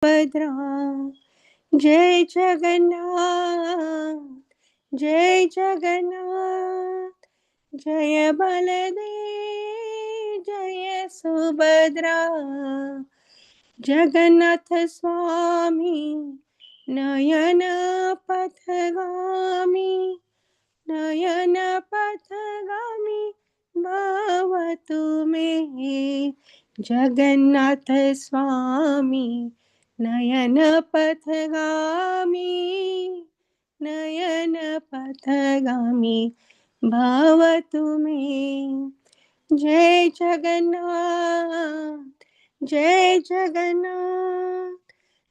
Bhadra. Jai Jagannath, Jai Jagannath, Jaya Baladev, Jaya Subhadra. Jagannath Swami, Nayana Pathagami, Nayana Pathagami, Bhavatu me. Jagannath Swami, Nayana Pathagami, Nayana Pathagami, Bhavatu me. Jai Jagannath, Jai Jagannath,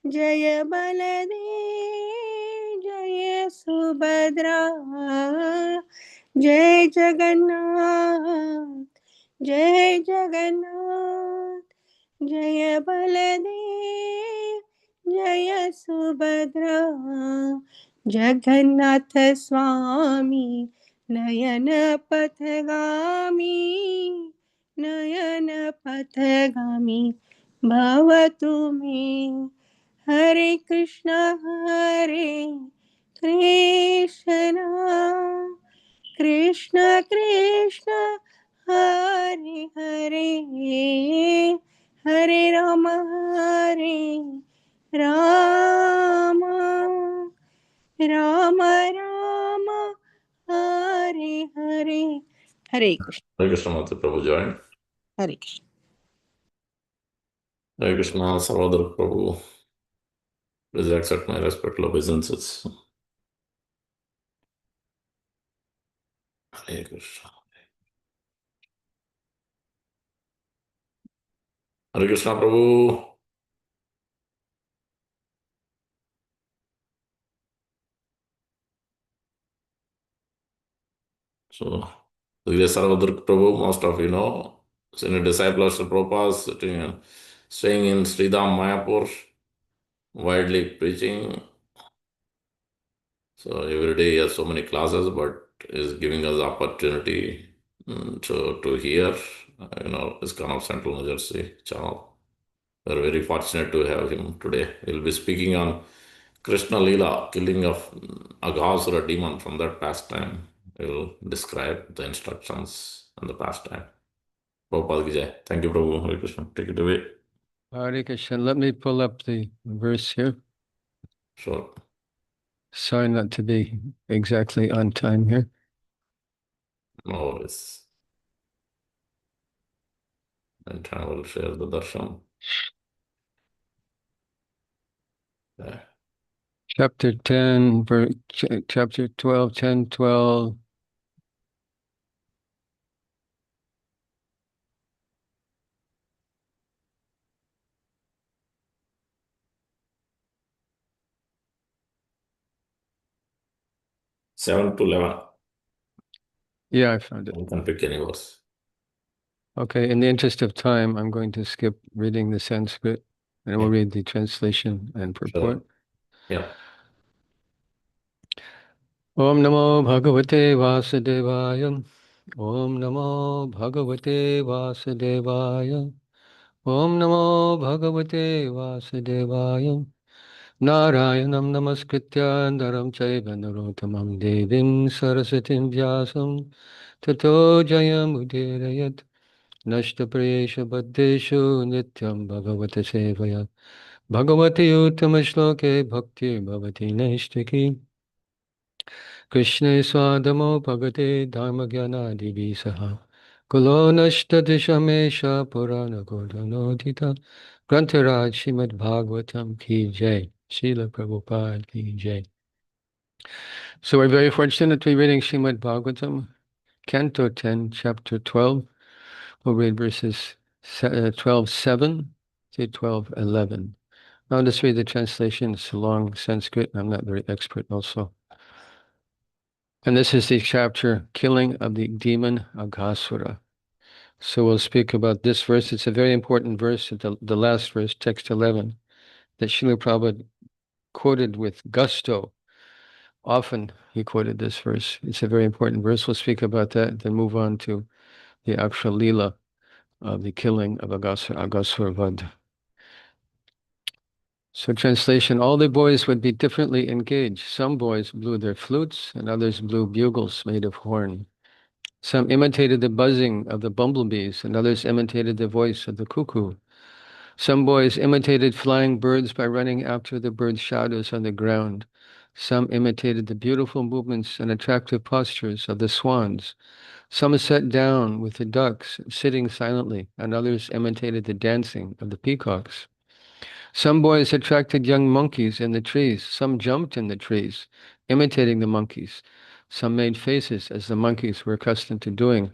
Jaya Baladev, Jaya Subhadra, Jai Jagannath, Jai Jagannath, Jaya Baladev, Jaya Subhadra, Jagannath Swami, Nayana Pathagami, Nayana Pathagami, Bhavatu me. Hare Krishna, Hare Krishna, Krishna Krishna, Hare Hare, Hare Rama, Hare Rama, Rama Rama, Hare Hare. Hare Krishna. Hare Krishna, Mata Prabhu joined. Hare Krishna. Hare Krishna, Sarvadrk Prabhu. Please accept my respectful obeisances. Hare Krishna. Hare Krishna, Prabhu. So, this Sarvadrk Prabhu, most of you know, senior disciple of Sri Prabhupada, staying in Sridham, Mayapur, widely preaching. So every day he has so many classes, but is giving us the opportunity to hear, this kind of Central New Jersey channel. We're very fortunate to have him today. He'll be speaking on Krishna Leela, killing of Aghasura demon from that pastime. He will describe the instructions and the pastime. Prabhupada ki jai. Thank you, Prabhu. Hare Krishna. Take it away. Hare Krishna. Let me pull up the verse here. Sure. Sorry not to be exactly on time here. No worries. And I will share the darshan. Yeah. Chapter 10, chapter 12, 10, 12. Seven to 11. Yeah, I found it. You can pick any verse. Okay, in the interest of time, I'm going to skip reading the Sanskrit and we'll read the translation and purport. Sure. Yeah. Om Namo Bhagavate Vasudevaya. Om Namo Bhagavate Vasudevaya. Om Namo Bhagavate Vasudevaya. Narayanam Namaskritya Naram Chaiva Narottamam Devim Sarasatim Vyasam Tato Jayam Udirayat Nashtaprayesha Baddeshu Nityam Bhagavata Sevaya Bhagavati Uttama Bhakti Bhavati Naishtaki Krishna Swadamo Bhagate Dharma Gyana Saha Kulo Nashtadishamesha Purana Gordhanodita Grantaraj Srimad Bhagavatam Ki Jai Srila Prabhupada Ki Jai. So we're very fortunate to be reading Srimad Bhagavatam, Canto 10, Chapter 12. We'll read verses 12:7 to 12:11. I'll just read the translation. It's a long Sanskrit. I'm not very expert also. And this is the chapter, Killing of the Demon Aghasura. So we'll speak about this verse. It's a very important verse, the last verse, text 11, that Srila Prabhupada quoted with gusto. Often he quoted this verse. It's a very important verse. We'll speak about that, then move on to the actual Leela of the killing of Aghasura Vada. So translation, all the boys would be differently engaged. Some boys blew their flutes and others blew bugles made of horn. Some imitated the buzzing of the bumblebees and others imitated the voice of the cuckoo. Some boys imitated flying birds by running after the birds' shadows on the ground. Some imitated the beautiful movements and attractive postures of the swans. Some sat down with the ducks, sitting silently, and others imitated the dancing of the peacocks. Some boys attracted young monkeys in the trees. Some jumped in the trees, imitating the monkeys. Some made faces as the monkeys were accustomed to doing,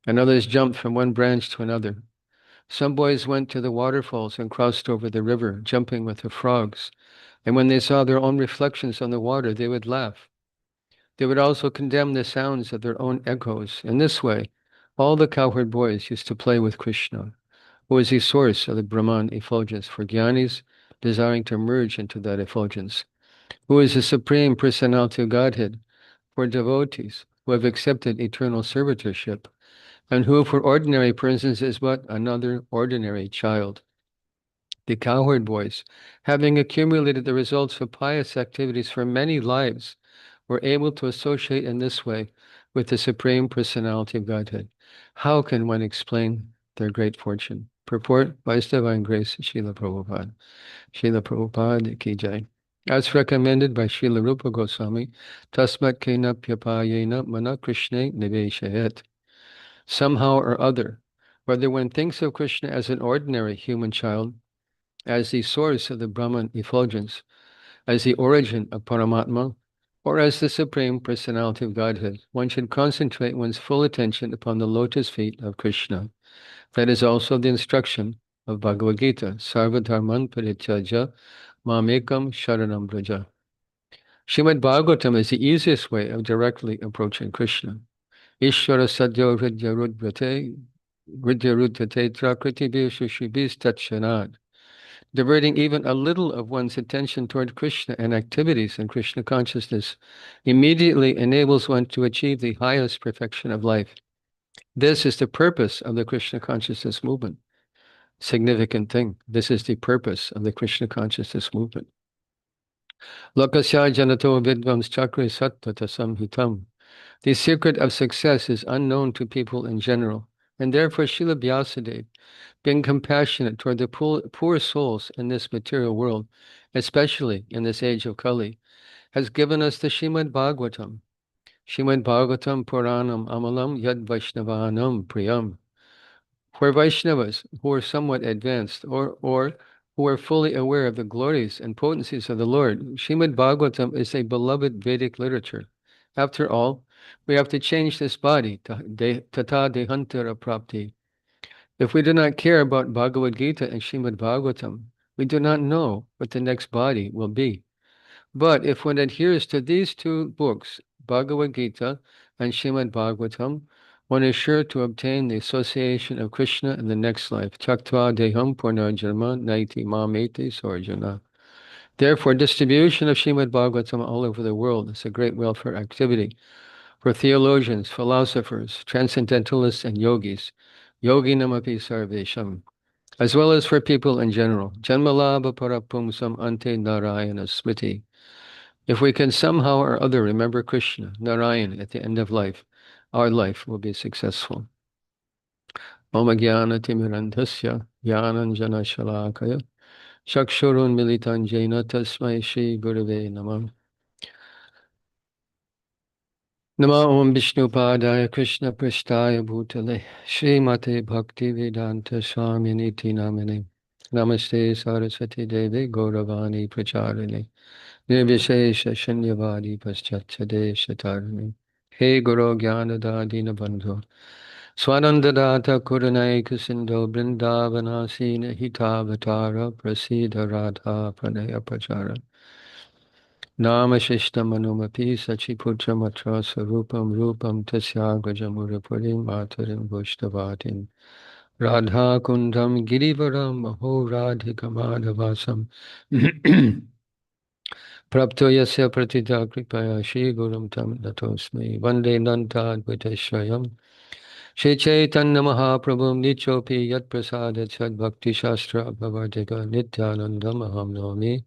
and others jumped from one branch to another. Some boys went to the waterfalls and crossed over the river, jumping with the frogs. And when they saw their own reflections on the water, they would laugh. They would also condemn the sounds of their own echoes. In this way, all the cowherd boys used to play with Krishna, who is the source of the Brahman effulgence for jnanis desiring to merge into that effulgence, who is the Supreme Personality of Godhead for devotees who have accepted eternal servitorship, and who for ordinary persons is but another ordinary child. The cowherd boys, having accumulated the results of pious activities for many lives, were able to associate in this way with the Supreme Personality of Godhead. How can one explain their great fortune? Purport by His Divine Grace, Srila Prabhupada. Srila Prabhupada ki jai. As recommended by Srila Rupa Goswami, Tasmat Kena Pyapayena Mana Krishna Niveshayat. Somehow or other, whether one thinks of Krishna as an ordinary human child, as the source of the Brahman effulgence, as the origin of Paramatma, or as the Supreme Personality of Godhead, one should concentrate one's full attention upon the lotus feet of Krishna. That is also the instruction of Bhagavad Gita, Sarvadrk Parityaja Mamekam Sharanam Braja. Srimad Bhagavatam is the easiest way of directly approaching Krishna. Ishvara Sadhya Hridya Rudbrate Hridya Rudtate Trakriti Shishibis Tatshanad. Diverting even a little of one's attention toward Krishna and activities in Krishna consciousness immediately enables one to achieve the highest perfection of life. This is the purpose of the Krishna consciousness movement. Significant thing. This is the purpose of the Krishna consciousness movement. Lokasya janato vidvams chakre sattva samhitam. The secret of success is unknown to people in general, and therefore Srila Vyasadeva, being compassionate toward the poor souls in this material world, especially in this age of Kali, has given us the Srimad Bhagavatam. Srimad Bhagavatam Puranam Amalam Yad Vaishnavanam Priyam. For Vaishnavas who are somewhat advanced or who are fully aware of the glories and potencies of the Lord, Srimad Bhagavatam is a beloved Vedic literature. After all, we have to change this body, tata dehantara prapti. If we do not care about Bhagavad Gita and Srimad Bhagavatam, we do not know what the next body will be. But if one adheres to these two books, Bhagavad Gita and Srimad Bhagavatam, one is sure to obtain the association of Krishna in the next life. Tyaktva deham purnarjanma naiti mameti sarjana. Therefore, distribution of Srimad Bhagavatam all over the world is a great welfare activity for theologians, philosophers, transcendentalists, and yogis. Yoginamapi sarvesham. As well as for people in general. Janmalabha parapumsam ante narayana smriti. If we can somehow or other remember Krishna, Narayan, at the end of life, our life will be successful. Om Jnana Timirandhasya Jnananjana Shalakaya Chakshurun Militan Jena Tasmai Shri Gurave Namah. Nama Om Vishnu Padaya Krishna Prasthaya Bhutale Shri Mate Bhakti Vedanta Swami Niti Namane Namaste Saraswati Devi Gauravani Pracharini Nirvishesha Shunyavadi Paschachade Shatarani. He Guru Jnana Dina Bandhu Swanandadata Kuranai Kusindo Brindavanasina Hitavatara Prasida Radha Pranaya Prachara Nama Shishtam Anumapi Sachiputra Matra Sarupam Rupam Tasyagajamurapurim Matarim Vishtavatim Radha Kundam Girivaram Maho Radhikamadhavasam Prapto Yasya Pratita Kripaya Shri Gurum Tam Natosmi Vande Nanta Advaiteshayam Shri Chaitanya Mahaprabhu Nichopi Yat Prasada Chad Bhakti Shastra Bhavatika Nityananda Maham Nami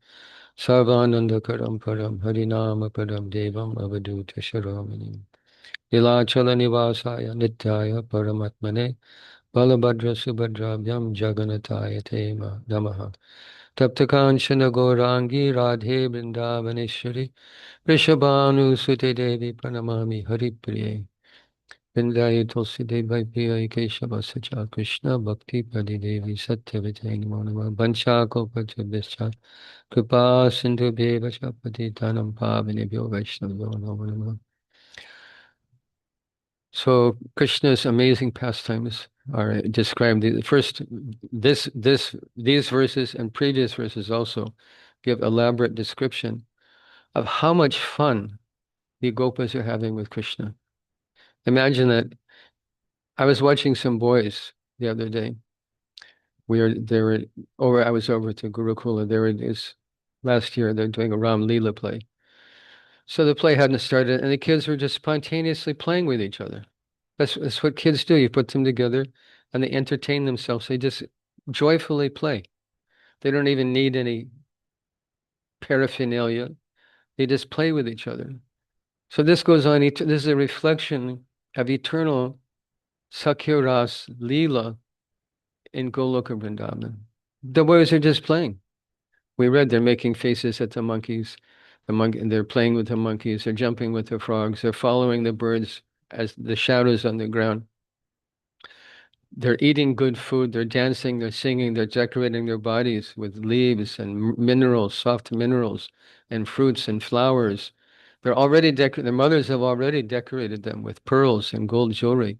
Sarvananda Karam Param Harinama Param Devam Avaduta Sharamani Lilachala Nivasaya Nityaya Paramatmane Balabhadra Subhadrabhyam Jagannataya Tema Namaha Taptakanchana Gaurangi Radhe Vrindavaneshwari Rishabhanu Sute Devi Pranamami Haripriye Vrindayi Tulsi Devi Priya Keshava Sacha Krishna Bhakti Padi Devi Satyavitay Namo Namah Bancha Kopachabhischa Kripa Sindhu Bheva Chapati Tanam Pavinebhyo Vaishnavyo Namo Namah. So Krishna's amazing pastimes are described. First, these verses and previous verses also give elaborate description of how much fun the gopas are having with Krishna. Imagine that I was watching some boys the other day. I was over to Gurukula. There it is. Last year, they're doing a Ram Leela play. So the play hadn't started, and the kids were just spontaneously playing with each other. That's what kids do. You put them together, and they entertain themselves. They just joyfully play. They don't even need any paraphernalia. They just play with each other. So this goes on. This is a reflection of eternal Sakya-ras Leela in Goloka Vrindavan. The boys are just playing. We read they're making faces at the monkeys. They're playing with the monkeys. They're jumping with the frogs. They're following the birds as the shadows on the ground. They're eating good food. They're dancing. They're singing. They're decorating their bodies with leaves and minerals, soft minerals, and fruits and flowers. Their mothers have already decorated them with pearls and gold jewelry.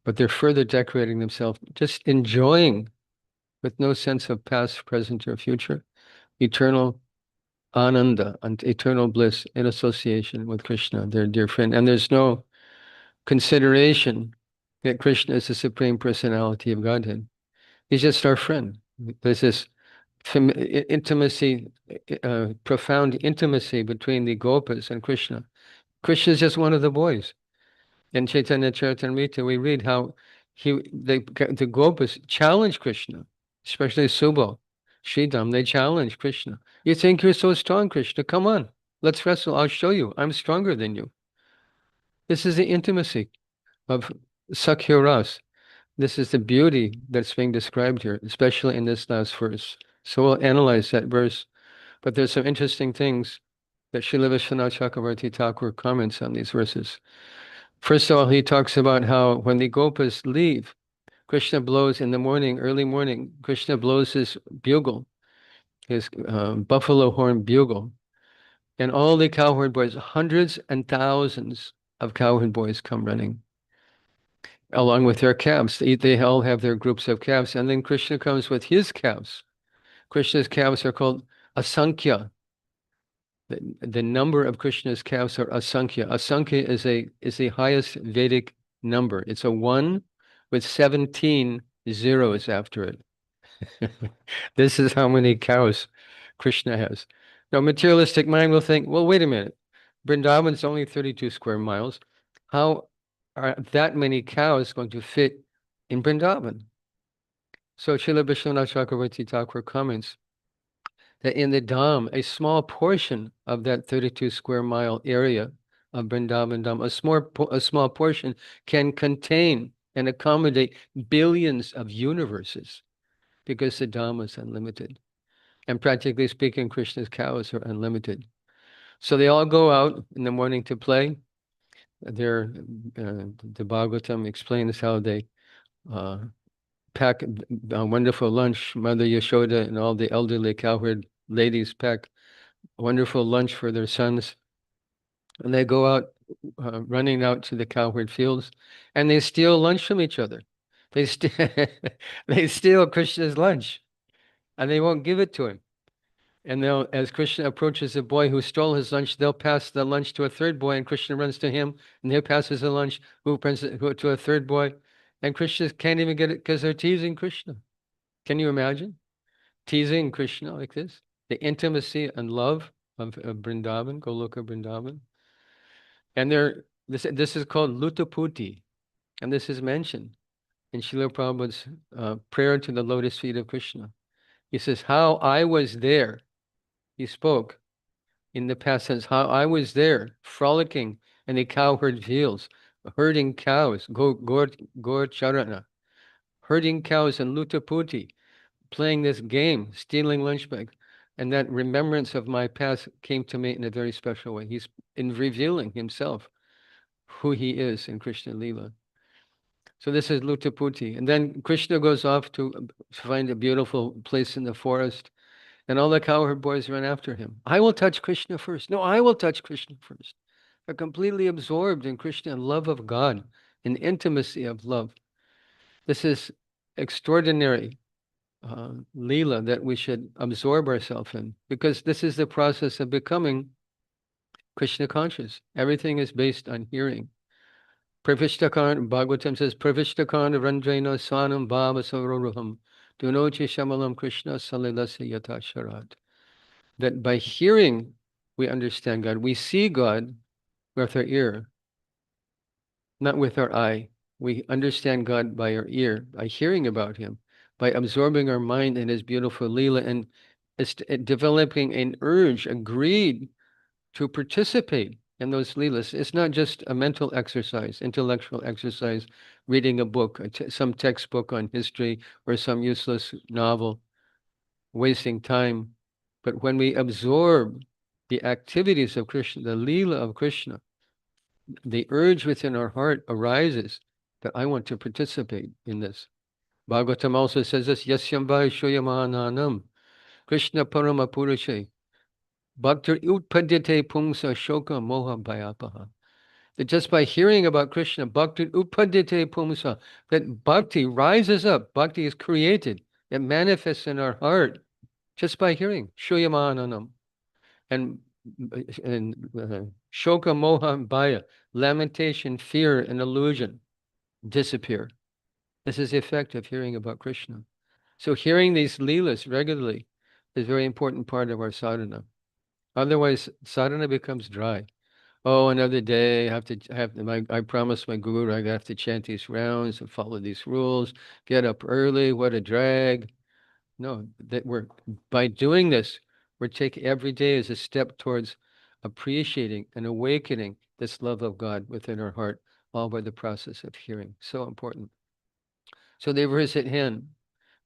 But they're further decorating themselves, just enjoying with no sense of past, present, or future, eternal ananda and eternal bliss in association with Krishna, their dear friend. And there's no consideration that Krishna is the Supreme Personality of Godhead. He's just our friend. There's this intimacy, profound intimacy between the gopas and Krishna. Krishna is just one of the boys. In Chaitanya Charitamrita, we read how the gopas challenge Krishna, especially Subal, Sridham. They challenge Krishna. You think you're so strong, Krishna? Come on, let's wrestle. I'll show you. I'm stronger than you. This is the intimacy of Sakya Ras. This is the beauty that's being described here, especially in this last verse. So we'll analyze that verse. But there's some interesting things that Srila Vishwanath Chakravarti Thakur comments on these verses. First of all, he talks about how when the gopas leave, Krishna blows in the morning, early morning, Krishna blows his bugle, his buffalo horn bugle. And all the cowherd boys, hundreds and thousands of cowherd boys come running, along with their calves. They all have their groups of calves. And then Krishna comes with his calves. Krishna's calves are called asankhya. The number of Krishna's calves are asankhya. Asankhya is the highest Vedic number. It's a 1 with 17 zeros after it. This is how many cows Krishna has. Now, materialistic mind will think, well, wait a minute. Vrindavan's only 32 square miles. How are that many cows going to fit in Vrindavan? So Srila Vishwanath Chakravarti Thakur comments that in the Dham, a small portion of that 32 square mile area of Vrindavan Dham, a small portion can contain and accommodate billions of universes because the Dham is unlimited. And practically speaking, Krishna's cows are unlimited. So they all go out in the morning to play. The Bhagavatam explains how they pack a wonderful lunch. Mother Yashoda and all the elderly cowherd ladies pack wonderful lunch for their sons. And they go out, running out to the cowherd fields, and they steal lunch from each other. They steal Krishna's lunch, and they won't give it to him. And as Krishna approaches the boy who stole his lunch, they'll pass the lunch to a third boy, and Krishna runs to him, and he passes the lunch to a third boy, and Krishna can't even get it because they're teasing Krishna. Can you imagine teasing Krishna like this? The intimacy and love of Vrindavan, Goloka Vrindavan. And this is called Lutaputi. And this is mentioned in Srila Prabhupada's prayer to the lotus feet of Krishna. He says, how I was there. He spoke in the past tense, how I was there frolicking in the cowherd fields, herding cows, Gor Charana, herding cows in Lutaputi, playing this game, stealing lunch bag. And that remembrance of my past came to me in a very special way. He's in revealing himself, who he is in Krishna Lila. So this is Lutaputi. And then Krishna goes off to find a beautiful place in the forest. And all the cowherd boys run after him. I will touch Krishna first. No, I will touch Krishna first. They're completely absorbed in Krishna and love of God, in intimacy of love. This is extraordinary Leela that we should absorb ourselves in, because this is the process of becoming Krishna conscious. Everything is based on hearing. Pravishtakan, Bhagavatam says, Pravishtakan Randrana Swanam Bhava Saroruham Dunochi Shamalam Krishna Salilasa Yata Sharat. That by hearing, we understand God. We see God with our ear, not with our eye. We understand God by our ear, by hearing about Him, by absorbing our mind in His beautiful Leela, and developing an urge, a greed to participate in those Leelas. It's not just a mental exercise, intellectual exercise, reading a book, some textbook on history, or some useless novel, wasting time. But when we absorb the activities of Krishna, the Leela of Krishna, the urge within our heart arises that I want to participate in this. Bhagavatam also says this, Yasyam vai shoyamananam, Krishna parama purushe, bhaktir utpadite pungsa shoka moha bhayapaha. That just by hearing about Krishna, bhaktir utpadite pungsa, that bhakti rises up, bhakti is created, it manifests in our heart just by hearing, shoyamananam. And shoka moha bhaya, lamentation, fear, and illusion disappear. This is the effect of hearing about Krishna. So hearing these leelas regularly is a very important part of our sadhana. Otherwise, sadhana becomes dry. Oh, another day, I promised my guru I have to chant these rounds and follow these rules, get up early, what a drag. No, by doing this, we're taking every day as a step towards appreciating and awakening this love of God within our heart, all by the process of hearing. So important. So the verse at hand,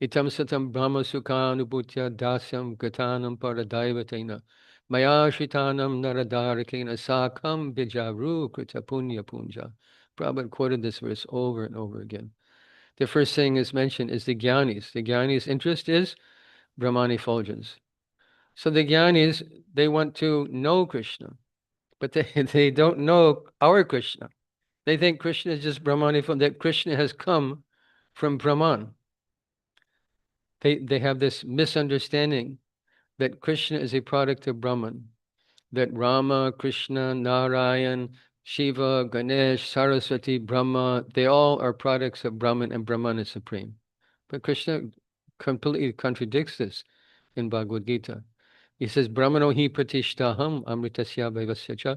itam satam brahma sukhanubhutya dasyam gatanam paradaivatena maya shitanam naradarakena sakam bijaru krita punya punja. Prabhupada quoted this verse over and over again. The first thing is mentioned is the Gyanis. The Gyanis' interest is Brahmani effulgence. So the Gyanis, they want to know Krishna, but they don't know our Krishna. They think Krishna is just Brahmani, that Krishna has come from Brahman. They have this misunderstanding that Krishna is a product of Brahman, that Rama, Krishna, Narayan, Shiva, Ganesh, Saraswati, Brahma, they all are products of Brahman, and Brahman is supreme. But Krishna completely contradicts this in Bhagavad Gita. He says, Brahmano hi pratishtaham amritasya vaivasya cha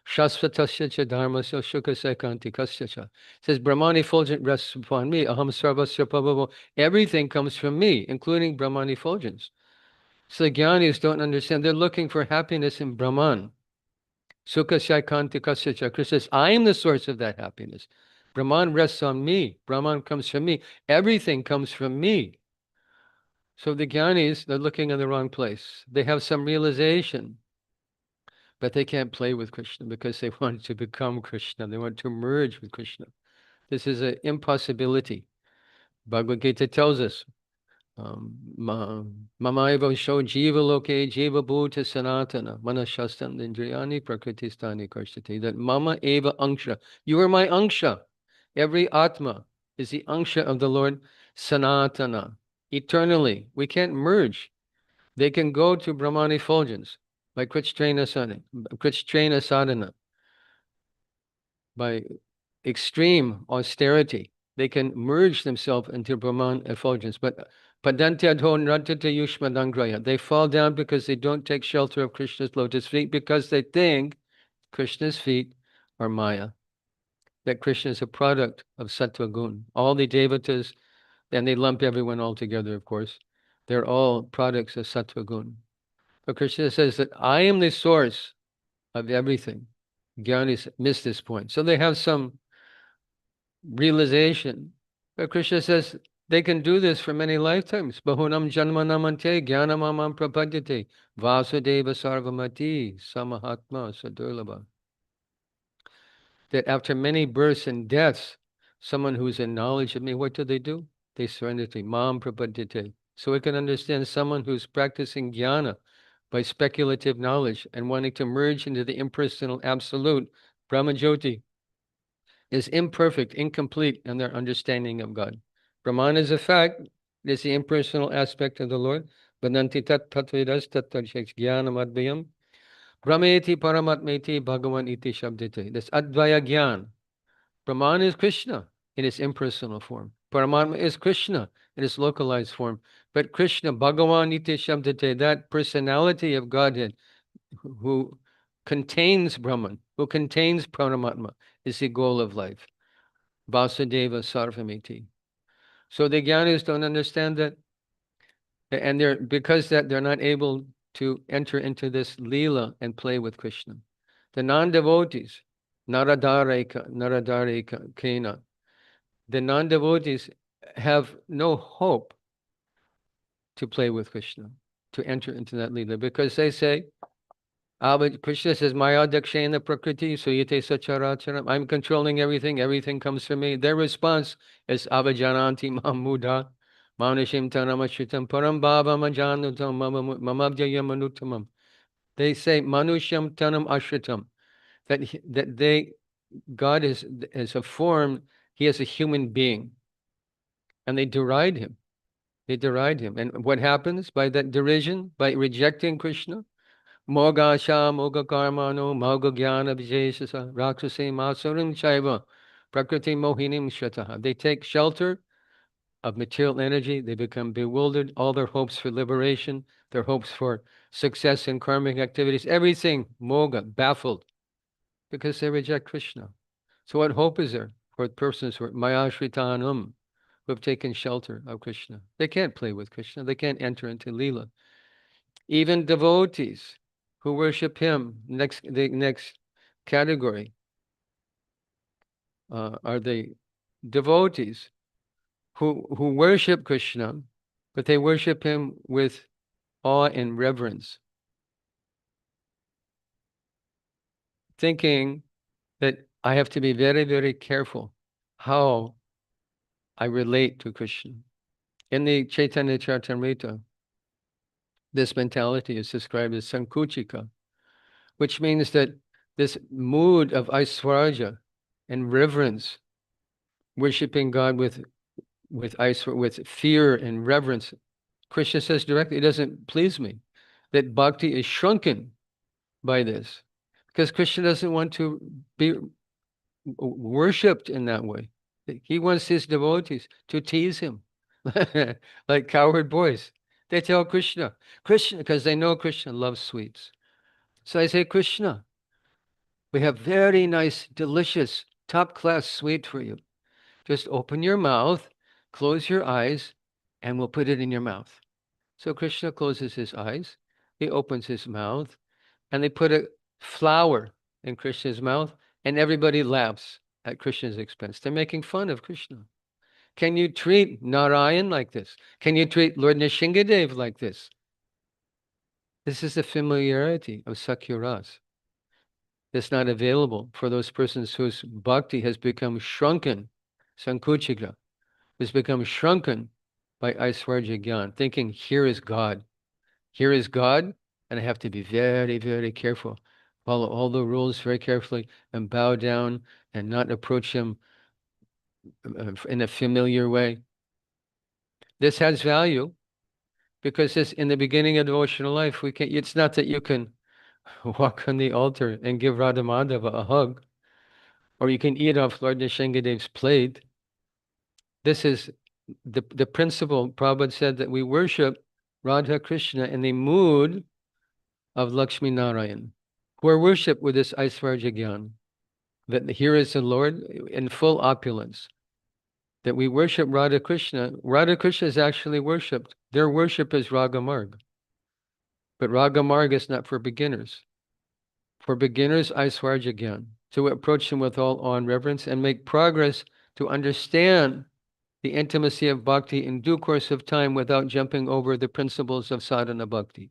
shasvatasya cha dharmasya shukasya kantikasya cha. Says, Brahman effulgent rests upon me, aham sarvasya prabhavo. Everything comes from me, including Brahman effulgence. So the Jnanis don't understand. They're looking for happiness in Brahman. Sukasya kantikasya cha. Krishna says, I am the source of that happiness. Brahman rests on me. Brahman comes from me. Everything comes from me. So the Jnanis, they're looking in the wrong place. They have some realization, but they can't play with Krishna because they want to become Krishna. They want to merge with Krishna. This is an impossibility. Bhagavad Gita tells us, Mamaiva sho jiva loke jiva bhuta sanatana manashastan indriyani prakritistani karshati. That mama eva angsha. You are my angsha. Every atma is the angsha of the Lord sanatana. Eternally. We can't merge. They can go to Brahman effulgence by Kritrena sadhana, by extreme austerity. They can merge themselves into Brahman effulgence. But they fall down because they don't take shelter of Krishna's lotus feet, because they think Krishna's feet are Maya. that Krishna is a product of Sattva Gun. All the devatas, and they lump everyone all together, of course, they're all products of Sattva Gun. But Krishna says that I am the source of everything. Gyanis miss this point. So they have some realization. But Krishna says they can do this for many lifetimes. Bahunam janmanamante jnanamamam prapadyate vasudeva sarvamati samahatma sadurlabha. That after many births and deaths, someone who's in knowledge of me, what do? They surrender to mam prapadyate. So we can understand someone who's practicing jnana by speculative knowledge and wanting to merge into the impersonal absolute, Brahmajyoti, is imperfect, incomplete in their understanding of God. Brahman is a fact, it is the impersonal aspect of the Lord. Badanti tat tatvidas tattvakshex jnanam advayam. Brahmeti paramatmeti bhagavan iti shabdite. This advaya jnana. Brahman is Krishna in its impersonal form. Paramatma is Krishna in its localized form. But Krishna, Bhagavan iti shabdate, that personality of Godhead who contains Brahman, who contains Paramatma, is the goal of life. Vasudeva Sarvamiti. So the Jnanis don't understand that, and because they're not able to enter into this Leela and play with Krishna. The non-devotees, Naradareka, Kena, the non-devotees have no hope to play with Krishna, to enter into that Leela, because they say, Krishna says, Maya dakshena prakriti suyate sacharacharam. I'm controlling everything. Everything comes from me. Their response is avajananti mamuda manashim tanamashritam param bhava majanutam mamabjayam anutamam. They say manusham tanam ashritam. That God is a form. He is a human being, and they deride him. They deride him, and what happens by that derision, by rejecting Krishna? Moga sha moga karmano moga jnana vijeshasa rakshasi masurim chaiva prakriti mohinim shataha. They take shelter of material energy. They become bewildered. All their hopes for liberation, their hopes for success in karmic activities, everything moga, baffled, because they reject Krishna. So what hope is there for persons who are mayashritanam, who have taken shelter of Krishna? They can't play with Krishna. They can't enter into Leela. Even devotees who worship him, the next category are the devotees who worship Krishna, but they worship him with awe and reverence, thinking that I have to be very, very careful how I relate to Krishna. In the Chaitanya Charitamrita, this mentality is described as sankuchika, which means that this mood of aiswarja and reverence, worshiping God with fear and reverence, Krishna says directly, it doesn't please me. That bhakti is shrunken by this, because Krishna doesn't want to be worshipped in that way. He wants his devotees to tease him, like cowherd boys. They tell Krishna, because they know Krishna loves sweets. So I say, Krishna, we have very nice, delicious, top-class sweet for you. Just open your mouth, close your eyes, and we'll put it in your mouth. So Krishna closes his eyes, he opens his mouth, and they put a flower in Krishna's mouth, and everybody laughs at Krishna's expense. They're making fun of Krishna. Can you treat Narayan like this? Can you treat Lord Nishingadev like this? This is the familiarity of Sakya-ras. That's not available for those persons whose bhakti has become shrunken, sankuchika, has become shrunken by Aiswarja Gyan, thinking, here is God. Here is God, and I have to be very, very careful. Follow all the rules very carefully and bow down and not approach him in a familiar way. This has value because this, in the beginning of devotional life, it's not that you can walk on the altar and give Radha Madhava a hug, or you can eat off Lord Nishingadev's plate. This is the principle. Prabhupada said that we worship Radha Krishna in the mood of Lakshmi Narayan, who are worshipped with this Aiswarja Gyan. that here is the Lord in full opulence, that we worship Radha Krishna. Radha Krishna is actually worshipped. Their worship is Ragamarg. But Ragamarg is not for beginners. For beginners, Aishwarya Gyan, to approach him with all awe and reverence and make progress to understand the intimacy of bhakti in due course of time without jumping over the principles of sadhana bhakti.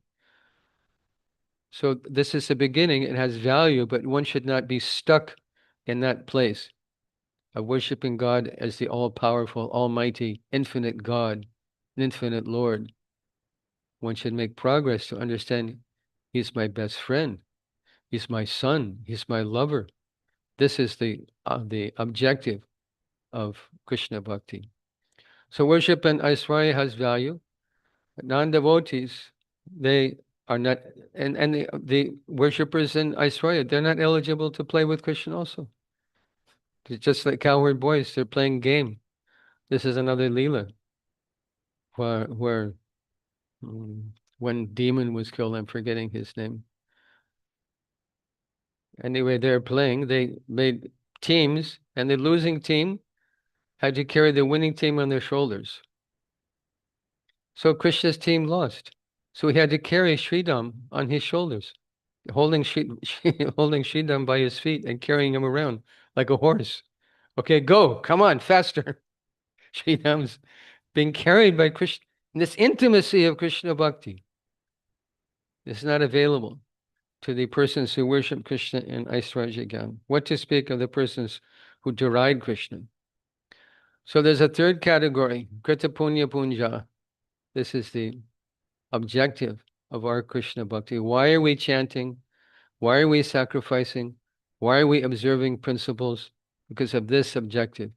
So this is the beginning. It has value, but one should not be stuck in that place of worshiping God as the all-powerful, almighty, infinite God, infinite Lord. One should make progress to understand He's my best friend. He's my son. He's my lover. This is the objective of Krishna Bhakti. So worship and Aishwarya has value. Non-devotees, they are not, and the worshippers in Aishwarya, they're not eligible to play with Krishna also. They're just like cowherd boys, they're playing game. This is another Leela where when Demon was killed, I'm forgetting his name. Anyway, they're playing, they made teams, and the losing team had to carry the winning team on their shoulders. So Krishna's team lost. So he had to carry Sridham on his shoulders, holding holding Sridham by his feet and carrying him around like a horse. Okay, go, come on, faster. Sridham's being carried by Krishna. This intimacy of Krishna Bhakti is not available to the persons who worship Krishna in Aishwarya Gyan. What to speak of the persons who deride Krishna? So there's a third category, Krita Punya Punja. This is the objective of our Krishna Bhakti. Why are we chanting? Why are we sacrificing? Why are we observing principles? Because of this objective,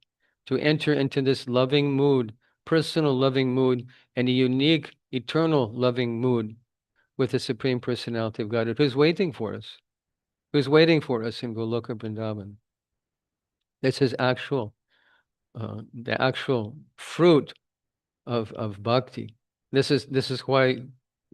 to enter into this loving mood, personal loving mood, and a unique, eternal loving mood with the Supreme Personality of Godhead, who's waiting for us, who's waiting for us in Goloka Vrindavan. This is actual, the actual fruit of bhakti. This is why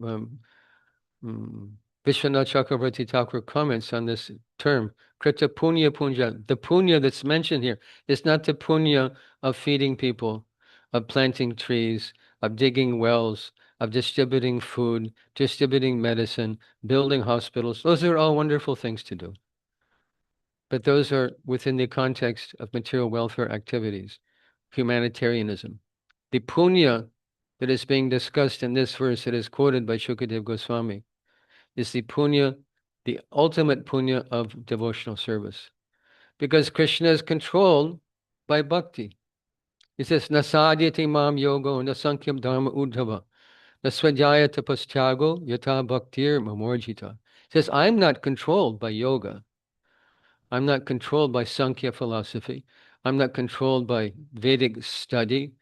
Vishwanath Chakravarti Thakur comments on this term, Krita Punya Punja. The punya that's mentioned here is not the punya of feeding people, of planting trees, of digging wells, of distributing food, distributing medicine, building hospitals. Those are all wonderful things to do. But those are within the context of material welfare activities, humanitarianism. The punya that is being discussed in this verse that is quoted by Shukadev Goswami is the punya, the ultimate punya of devotional service. Because Krishna is controlled by bhakti. He says, Nasadyati mam yogo nasankyam dharma udhava nasvajaya tapastyago yata bhaktir mamorjita. He says, I'm not controlled by yoga. I'm not controlled by Sankhya philosophy. I'm not controlled by Vedic study.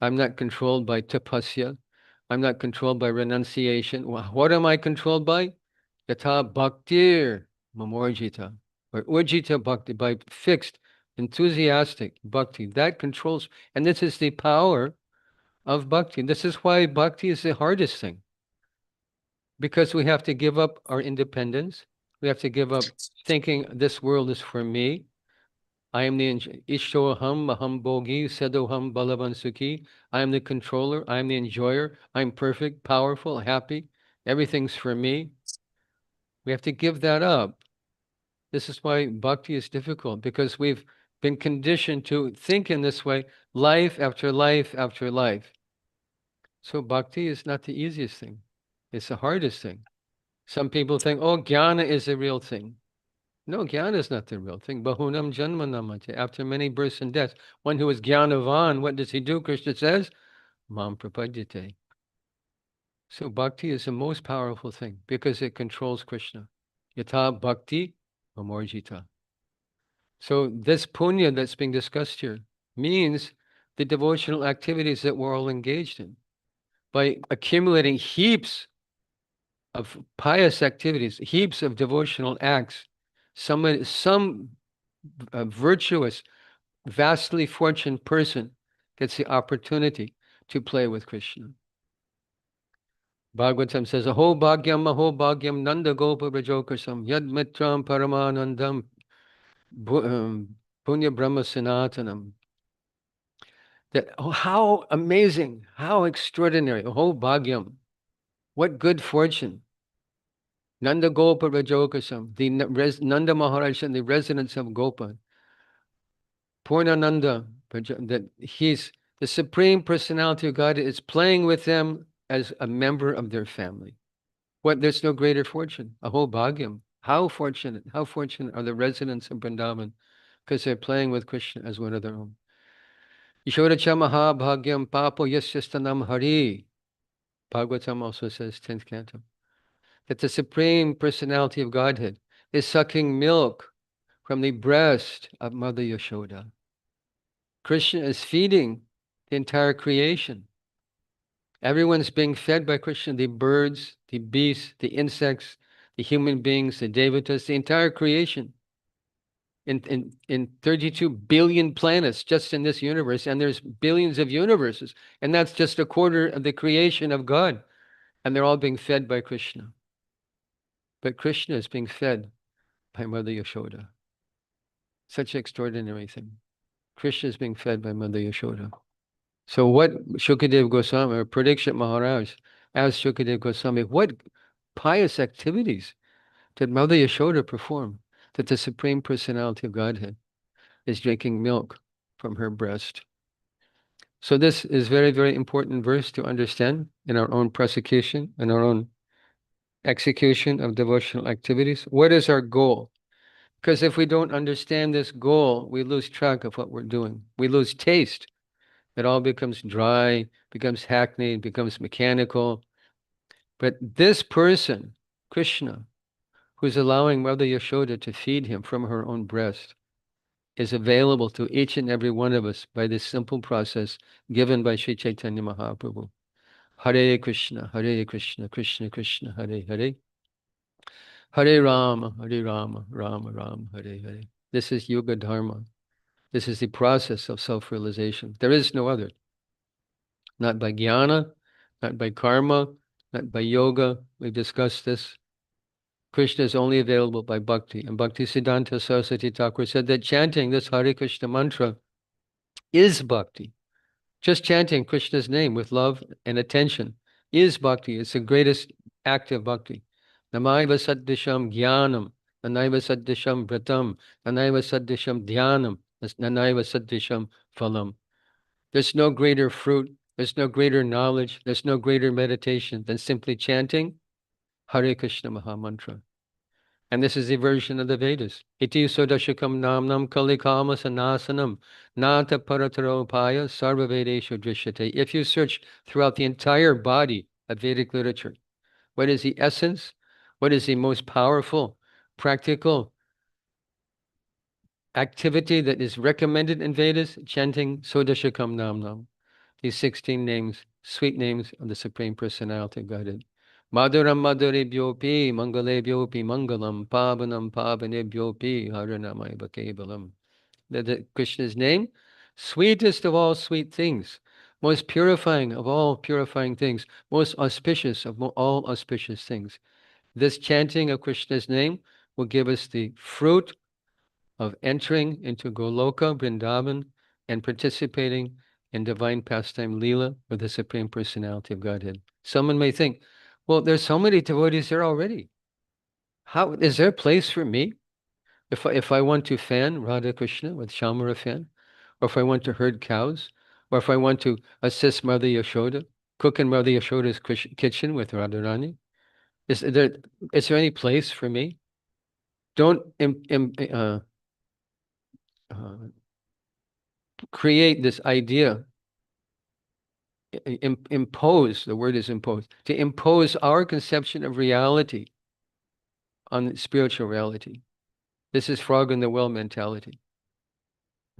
I'm not controlled by tapasya. I'm not controlled by renunciation. What am I controlled by? Yata bhaktir mamorjita, or urjita bhakti, by fixed, enthusiastic bhakti. That controls, and this is the power of bhakti. This is why bhakti is the hardest thing. Because we have to give up our independence. We have to give up thinking this world is for me. I am the Ishtoham, Maham Bogi, Sedoham, Balavan Sukhi. I am the controller. I am the enjoyer. I'm perfect, powerful, happy. Everything's for me. We have to give that up. This is why bhakti is difficult, because we've been conditioned to think in this way, life after life after life. So bhakti is not the easiest thing. It's the hardest thing. Some people think, oh, jnana is the real thing. No, jnana is not the real thing. Bahunam janma namate. After many births and deaths, one who is jnanavan, what does he do? Krishna says, mam prapadyate. So bhakti is the most powerful thing because it controls Krishna. Yata bhakti amorjita. So this punya that's being discussed here means the devotional activities that we're all engaged in. By accumulating heaps of pious activities, heaps of devotional acts, some virtuous, vastly fortunate person gets the opportunity to play with Krishna. Bhagavatam says, Aho bhagyam nanda gopa brajokasam yad mitram paramanandam Punya Brahma Sanatanam. That, oh, how amazing, how extraordinary, oh Bhagyam, what good fortune. Nanda Gopa Rajokasam, the Nanda Maharaj and the residents of Gopa, Purnananda, that he's the Supreme Personality of God is playing with them as a member of their family. What, there's no greater fortune, a whole Bhagyam. How fortunate are the residents of Vrindavan, because they're playing with Krishna as one of their own. Yashodacha Maha Bhagyam Papo Yasyastanam Hari. Bhagavatam also says, 10th canto, that the Supreme Personality of Godhead is sucking milk from the breast of Mother Yashoda. Krishna is feeding the entire creation. Everyone's being fed by Krishna, the birds, the beasts, the insects, the human beings, the devatas, the entire creation. In 32 billion planets just in this universe, and there's billions of universes, and that's just a quarter of the creation of God, and they're all being fed by Krishna. But Krishna is being fed by Mother Yashoda. Such an extraordinary thing. Krishna is being fed by Mother Yashoda. So what Shukadev Goswami, or Pradikshit Maharaj, asked Shukadev Goswami, what pious activities did Mother Yashoda perform that the Supreme Personality of Godhead is drinking milk from her breast? So this is very, very important verse to understand in our own prosecution, in our own execution of devotional activities. What is our goal? Because if we don't understand this goal, we lose track of what we're doing. We lose taste. It all becomes dry, becomes hackneyed, becomes mechanical. But this person, Krishna, who's allowing Mother Yashoda to feed him from her own breast, is available to each and every one of us by this simple process given by Sri Chaitanya Mahaprabhu. Hare Krishna, Krishna Krishna, Hare Hare. Hare Rama, Rama Rama, Hare Hare. This is Yuga Dharma. This is the process of self-realization. There is no other. Not by jnana, not by karma, not by yoga. We've discussed this. Krishna is only available by bhakti. And Bhakti Siddhanta Saraswati Thakur said that chanting this Hare Krishna mantra is bhakti. Just chanting Krishna's name with love and attention is bhakti. It's the greatest act of bhakti. Namaiva saddisham jnanam, nanaiva saddisham vratam, nanaiva saddisham dhyanam, nanaiva saddisham phalam. There's no greater fruit, there's no greater knowledge, there's no greater meditation than simply chanting Hare Krishna Mahamantra. And this is the version of the Vedas. Iti sodashakam namnam kalikama sanasanam nata parataropaya sarva vedeshu drishyate. If you search throughout the entire body of Vedic literature, what is the essence? What is the most powerful, practical activity that is recommended in Vedas? Chanting Sodashakam Namnam. These 16 names, sweet names of the Supreme Personality of Godhead. Madhuram Madhurebhyopi, Mangalebhyopi, Mangalam, Pavanam Pavanebhyopi, Haranamaiva Kevalam. The Krishna's name, sweetest of all sweet things, most purifying of all purifying things, most auspicious of all auspicious things. This chanting of Krishna's name will give us the fruit of entering into Goloka, Vrindavan, and participating in divine pastime Leela with the Supreme Personality of Godhead. Someone may think, well, there's so many devotees there already. How is there a place for me? If I want to fan Radha Krishna with Shamara fan, or if I want to herd cows, or if I want to assist Mother Yashoda, cook in Mother Yashoda's kitchen with Radharani, is there any place for me? Don't create this idea, impose, the word is impose, to impose our conception of reality on spiritual reality. This is frog in the well mentality.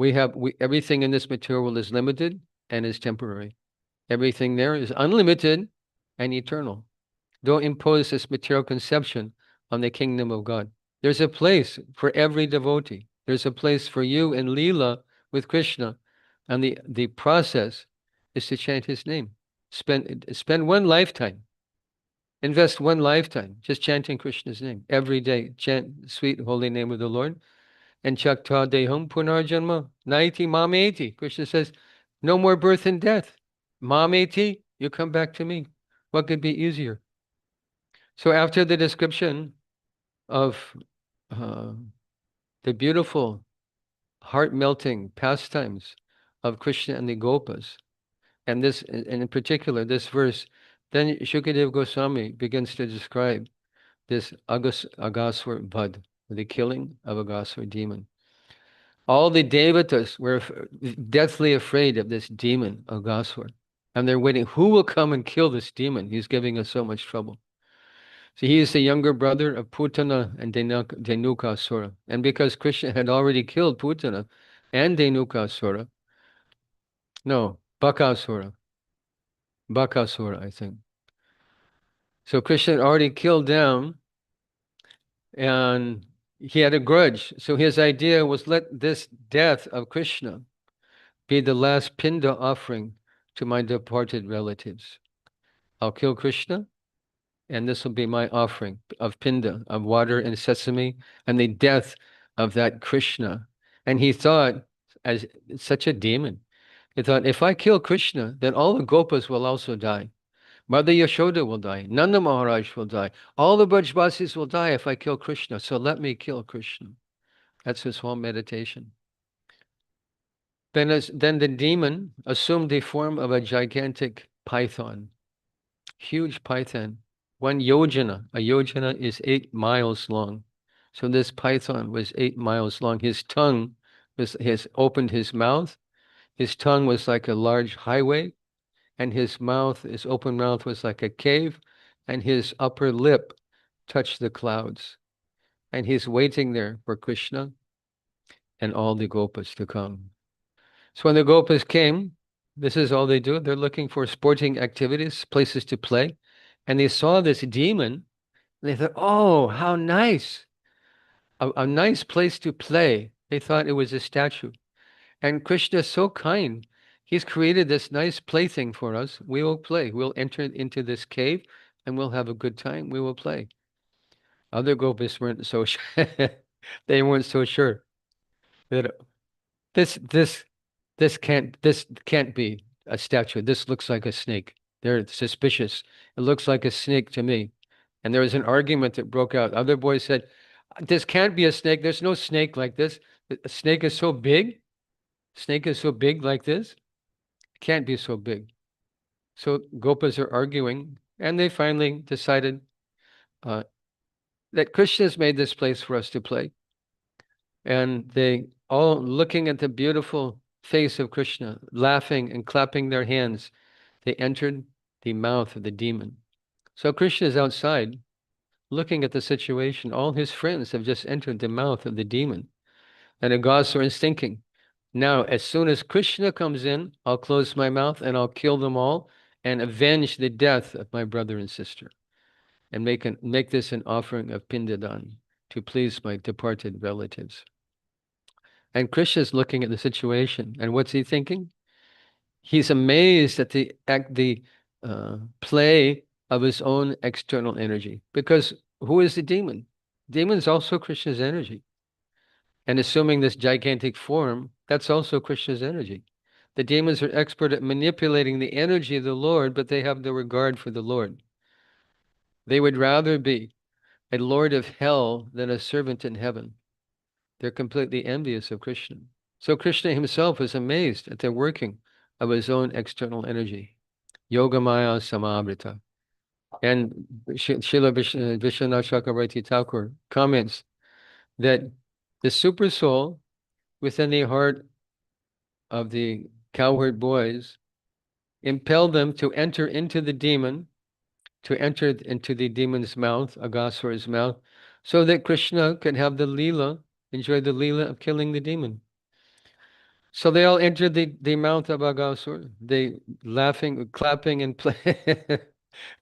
Everything in this material world is limited and is temporary. Everything there is unlimited and eternal. Don't impose this material conception on the kingdom of God. There's a place for every devotee. There's a place for you in Leela with Krishna. And the process is to chant his name. Spend one lifetime. Invest one lifetime just chanting Krishna's name. Every day, chant the sweet holy name of the Lord. And Chakta Deham Punarjanma Naiti Mameti. Krishna says, no more birth and death. Mameti, you come back to me. What could be easier? So after the description of uh, the beautiful, heart-melting pastimes of Krishna and the Gopas, and this, and in particular, this verse, then Shukadeva Goswami begins to describe this Agasur Bhad, the killing of Agasur demon. All the devatas were deathly afraid of this demon, Agasur. And they're waiting, who will come and kill this demon? He's giving us so much trouble. So he is the younger brother of Putana and Dhenukasura. And because Krishna had already killed Putana and Dhenukasura, no, Bakasura, I think. So Krishna had already killed them, and he had a grudge. So his idea was, let this death of Krishna be the last pinda offering to my departed relatives. I'll kill Krishna, and this will be my offering of pinda, of water and sesame, and the death of that Krishna. And he thought, as such a demon, he thought, if I kill Krishna, then all the Gopas will also die. Mother Yashoda will die. Nanda Maharaj will die. All the Brajbasis will die if I kill Krishna. So let me kill Krishna. That's his whole meditation. Then the demon assumed the form of a gigantic python, huge python, 1 yojana. A yojana is 8 miles long. So this python was 8 miles long. His tongue has opened his mouth. His tongue was like a large highway, and his open mouth was like a cave, and his upper lip touched the clouds. And he's waiting there for Krishna and all the gopas to come. So when the gopas came, this is all they do. They're looking for sporting activities, places to play. And they saw this demon, and they thought, oh, how nice. A nice place to play. They thought it was a statue. And Krishna is so kind. He's created this nice plaything for us. We will play. We'll enter into this cave, and we'll have a good time. We will play. Other gopas weren't so sure. They weren't so sure that this can't be a statue. This looks like a snake. They're suspicious. It looks like a snake to me. And there was an argument that broke out. Other boys said, this can't be a snake. There's no snake like this. A snake is so big. Snake is so big like this. It can't be so big. So Gopas are arguing, and they finally decided that Krishna's made this place for us to play. And they all looking at the beautiful face of Krishna, laughing and clapping their hands, they entered the mouth of the demon. So Krishna is outside looking at the situation. All his friends have just entered the mouth of the demon. And Agasura is thinking, now, as soon as Krishna comes in, I'll close my mouth and I'll kill them all and avenge the death of my brother and sister, and make this an offering of Pindadan to please my departed relatives. And Krishna is looking at the situation, and what's he thinking? He's amazed at the play of his own external energy. Because who is the demon? Demon is also Krishna's energy. And assuming this gigantic form, that's also Krishna's energy. The demons are expert at manipulating the energy of the Lord, but they have no regard for the Lord. They would rather be a lord of hell than a servant in heaven. They're completely envious of Krishna. So Krishna himself is amazed at the working of his own external energy. Yogamaya Samavrita. And Srila Vishwanath Chakravarti Thakur comments that the super soul within the heart of the cowherd boys impelled them to enter into the demon, to enter into the demon's mouth, Agasura's mouth, so that Krishna could have the Leela, enjoy the Leela of killing the demon. So they all entered the mouth of Agasura. They laughing, clapping, and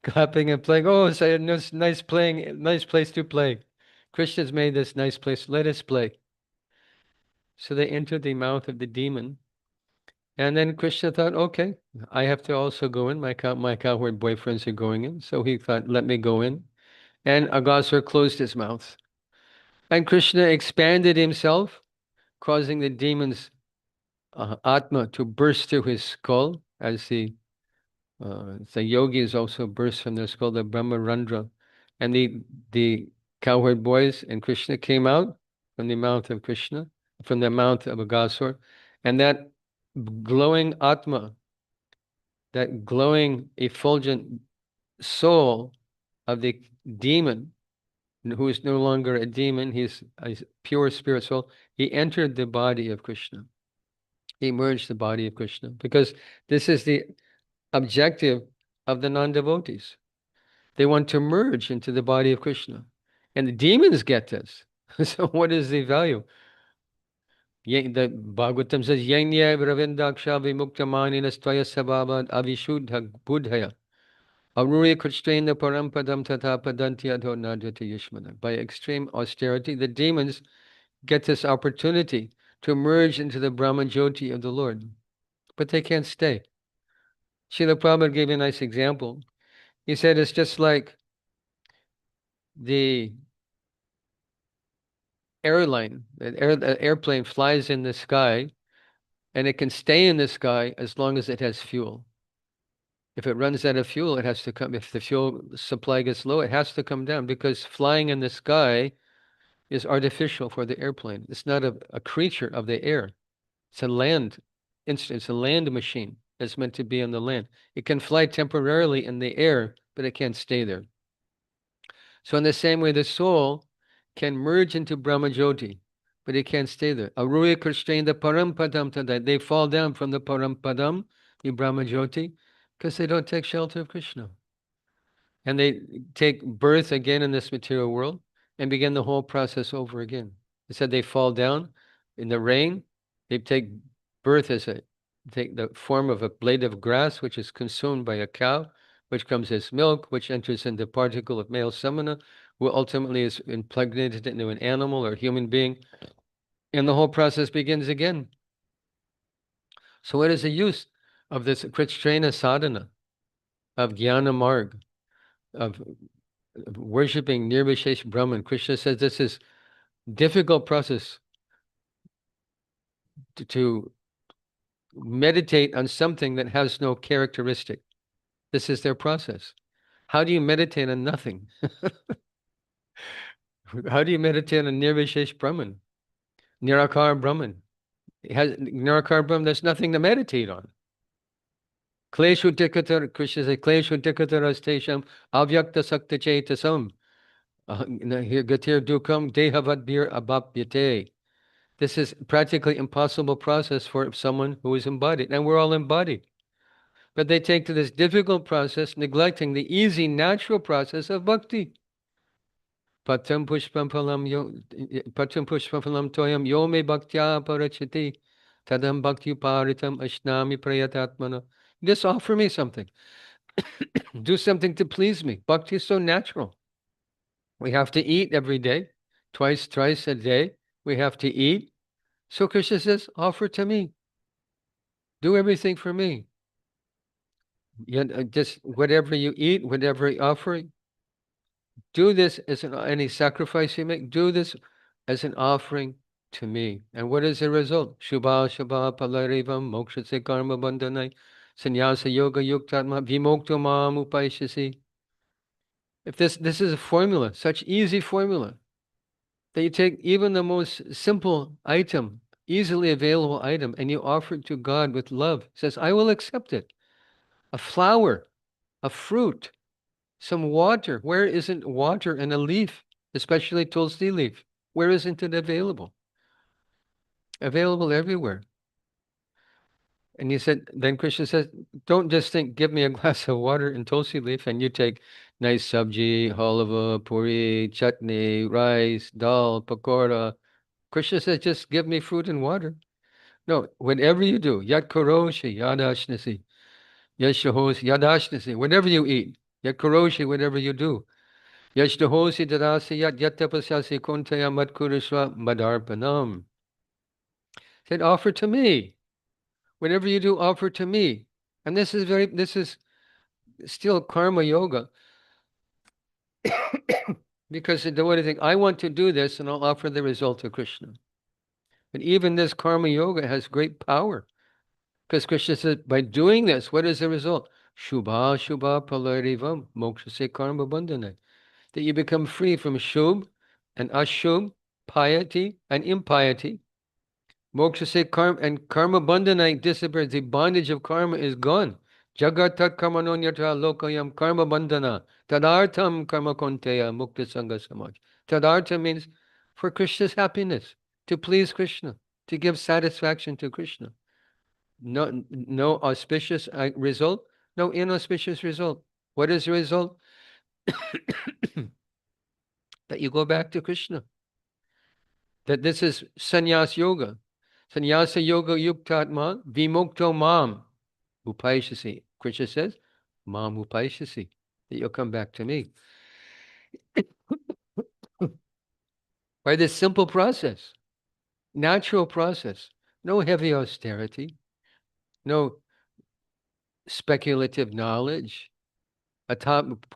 clapping and playing. Oh, it's a nice playing, nice place to play. Krishna's made this nice place. Let us play. So they entered the mouth of the demon. And then Krishna thought, okay, I have to also go in. My cowherd boyfriends are going in. So he thought, let me go in. And Agasura closed his mouth. And Krishna expanded himself causing the demon's Atma to burst through his skull, as the yogis also burst from their skull, the Brahmarandra. And the cowherd boys and Krishna came out from the mouth of Krishna, from the mouth of Aghasur. And that glowing Atma, that glowing, effulgent soul of the demon, who is no longer a demon, he's a pure spirit soul, he entered the body of Krishna. He merged the body of Krishna, because this is the objective of the non-devotees. They want to merge into the body of Krishna. And the demons get this. So what is the value? The Bhagavatam says, Yanya Vravindaksha Vimuktamaninas Tvaya Sabhava Avishuddha Buddhaya Aruri Krishna Parampadam Tata Padanti Adho Nadhyati Yushmana. By extreme austerity, the demons get this opportunity to merge into the Brahman Jyoti of the Lord. But they can't stay. Srila Prabhupada gave a nice example. He said it's just like the airline. The airplane flies in the sky, and it can stay in the sky as long as it has fuel. If it runs out of fuel, it has to come. If the fuel supply gets low, it has to come down, because flying in the sky is artificial for the airplane. It's not a creature of the air. It's a land instrument. It's a land machine. It's meant to be on the land. It can fly temporarily in the air, but it can't stay there. So in the same way, the soul can merge into Brahma Jyoti, but it can't stay there. Aruri Krishna the Parampadam Tadai. They fall down from the Parampadam, the Brahma Jyoti, because they don't take shelter of Krishna. And they take birth again in this material world and begin the whole process over again. They said they fall down in the rain. They take birth as take the form of a blade of grass, which is consumed by a cow, which comes as milk, which enters in the particle of male samana, who ultimately is impregnated into an animal or human being. And the whole process begins again. So what is the use of this Krishna sadhana, of Jnana Marg, of worshipping Nirvishesh Brahman? Krishna says this is difficult process to meditate on something that has no characteristic. This is their process. How do you meditate on nothing? How do you meditate on Nirvishesh Brahman? Nirakar Brahman. Nirakar Brahman, there's nothing to meditate on. Kleshu Dikatar, Krishna says, Kleshu Dikatarastesham Avyakta Sakta Chetasam. Gatir Dukam Dehavad Bir Abapyate. This is practically impossible process for someone who is embodied, and we're all embodied. But they take to this difficult process, neglecting the easy, natural process of bhakti. Patam pushpam toyam yo me bhaktya parachati tadam bhakti paritam ashnami prayatatmana. Just offer me something. Do something to please me. Bhakti is so natural. We have to eat every day, twice, thrice a day. We have to eat. So Krishna says, offer to me. Do everything for me. Just whatever you eat, whatever you offer, do this as any sacrifice you make, do this as an offering to me. And what is the result? Shubha Shubha Palarivam Moksha Karma Bandhanai Sannyasa Yoga Yuktatma Vimokto Mam Upaishasi. If this is a formula, such easy formula, that you take even the most simple item, easily available item, and you offer it to God with love. He says, I will accept it. A flower, a fruit, some water. Where isn't water in a leaf, especially tulsi leaf? Where isn't it available? Available everywhere. And he said, then Krishna says, don't just think, give me a glass of water and tulsi leaf, and you take nice sabji, halva, puri, chutney, rice, dal, pakora. Krishna says, just give me fruit and water. No, whatever you do, yat karoshi, yadashnasi, yashahosi, yadashnasi, whatever you eat, yat karoshi, whatever you do, yashtahosi dadasi yat yattapasyasi kuntaya matkurishva madarpanam. Said, offer to me. Whatever you do, offer to me. And this is still karma yoga. Because the devotee think, I want to do this, and I'll offer the result to Krishna. But even this karma yoga has great power. Because Krishna says, by doing this, what is the result? Shubha Shubha Palarivam Moksha Se Karma Bandhana. That you become free from Shubh and Ashubh, piety and impiety. Moksha Se Karma and Karma Bandhana disappears. The bondage of karma is gone. Jagatat karmanonyatra lokayam karma bandhana. Tadartam karma konteya mukta sangha samaj. Tadarta means for Krishna's happiness, to please Krishna, to give satisfaction to Krishna. No auspicious result, no inauspicious result. What is the result? That you go back to Krishna. That this is sannyas yoga. Sannyasa yoga yuktatma vimukto mam upaishasi. Krishna says, mam upaishasi. That you'll come back to me. By this simple process, natural process, no heavy austerity, no speculative knowledge.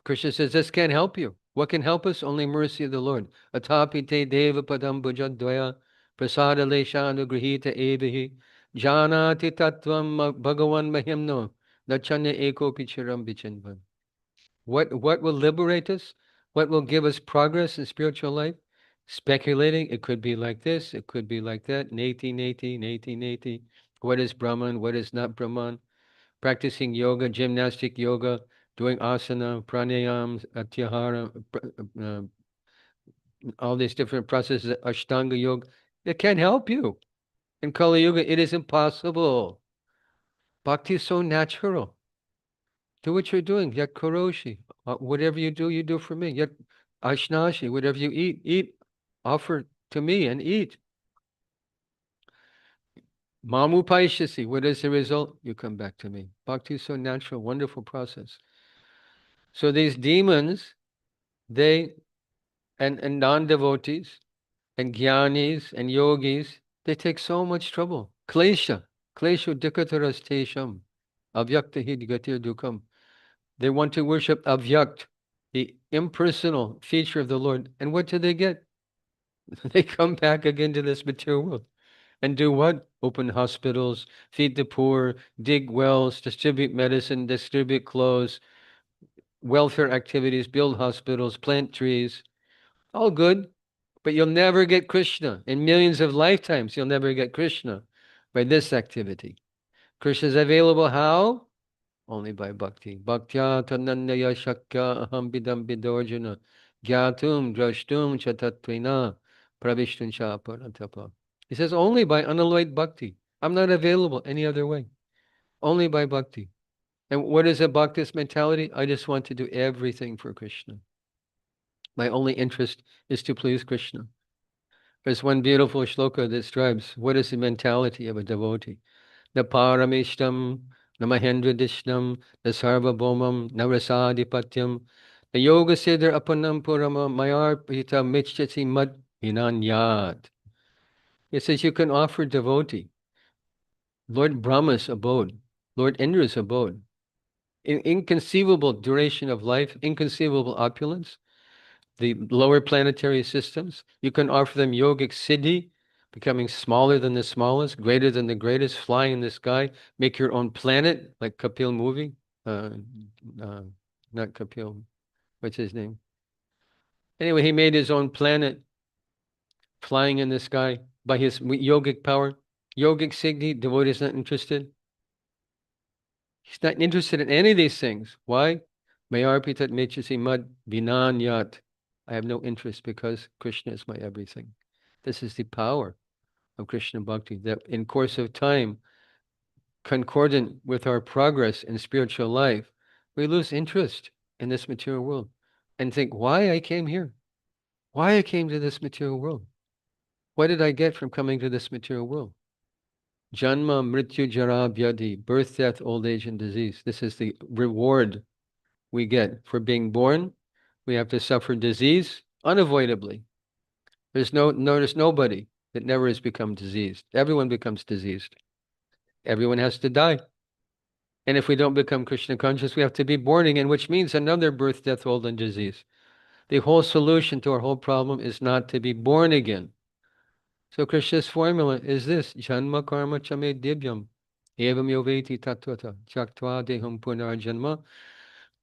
Krishna says, this can't help you. What can help us? Only mercy of the Lord. Atapite deva padam bhujadvaya prasada leshanugrihita ebihi janati tattvam bhagavan mahimno nachanya eko picharam bichinvan. What will liberate us? What will give us progress in spiritual life? Speculating, it could be like this, it could be like that, neti, neti, neti, neti. What is Brahman? What is not Brahman? Practicing yoga, gymnastic yoga, doing asana, pranayams, atyahara, all these different processes, ashtanga yoga, it can't help you. In Kali Yuga, it is impossible. Bhakti is so natural. Do what you're doing. Yat koroshi. Whatever you do for me. Yat ashnashi. Whatever you eat. Offer to me and eat. Mamu paishasi. What is the result? You come back to me. Bhakti is so natural, wonderful process. So these demons, they and non-devotees and jnanis and yogis, they take so much trouble. Klesha dikataras tesham. Avyakta hid gatir dukam. They want to worship avyakt, the impersonal feature of the Lord. And what do they get? They come back again to this material world. And do what? Open hospitals, feed the poor, dig wells, distribute medicine, distribute clothes, welfare activities, build hospitals, plant trees. All good, but you'll never get Krishna. In millions of lifetimes, you'll never get Krishna by this activity. Krishna is available how? Only by bhakti. Bhaktya tanannaya shakya aham bidam bidorjuna gyatum drashtum chatatvina pravishtun cha parantapa. He says only by unalloyed bhakti. I'm not available any other way. Only by bhakti. And what is a bhaktist mentality? I just want to do everything for Krishna. My only interest is to please Krishna. There's one beautiful shloka that describes what is the mentality of a devotee. The paramishtam, the mahendradishnam, the sarvabhaumam, navrasadhipatyam, the yoga siddhar apanam purama, mayarpita michchati mad hinanyat. It says you can offer devotee, Lord Brahma's abode, Lord Indra's abode, inconceivable duration of life, inconceivable opulence, the lower planetary systems. You can offer them yogic siddhi, becoming smaller than the smallest, greater than the greatest, flying in the sky, make your own planet, like Kapil movie. Not Kapil, what's his name? Anyway, he made his own planet, flying in the sky by his yogic power. Yogic siddhi, devotee is not interested. He's not interested in any of these things. Why? Mayarpitat mechasi mad vinanyat. I have no interest because Krishna is my everything. This is the power of Krishna Bhakti, that in course of time, concordant with our progress in spiritual life, we lose interest in this material world and think, why I came here? Why I came to this material world? What did I get from coming to this material world? Janma, Mrityu, Jara, Vyadhi, birth, death, old age, and disease. This is the reward we get for being born. We have to suffer disease unavoidably. There's nobody that never has become diseased. Everyone becomes diseased. Everyone has to die. And if we don't become Krishna conscious, we have to be born again, which means another birth, death, old, and disease. The whole solution to our whole problem is not to be born again. So Krishna's formula is this: Janma karma chame divyam, evam yoveti tatvata, chaktva deham punarjanma,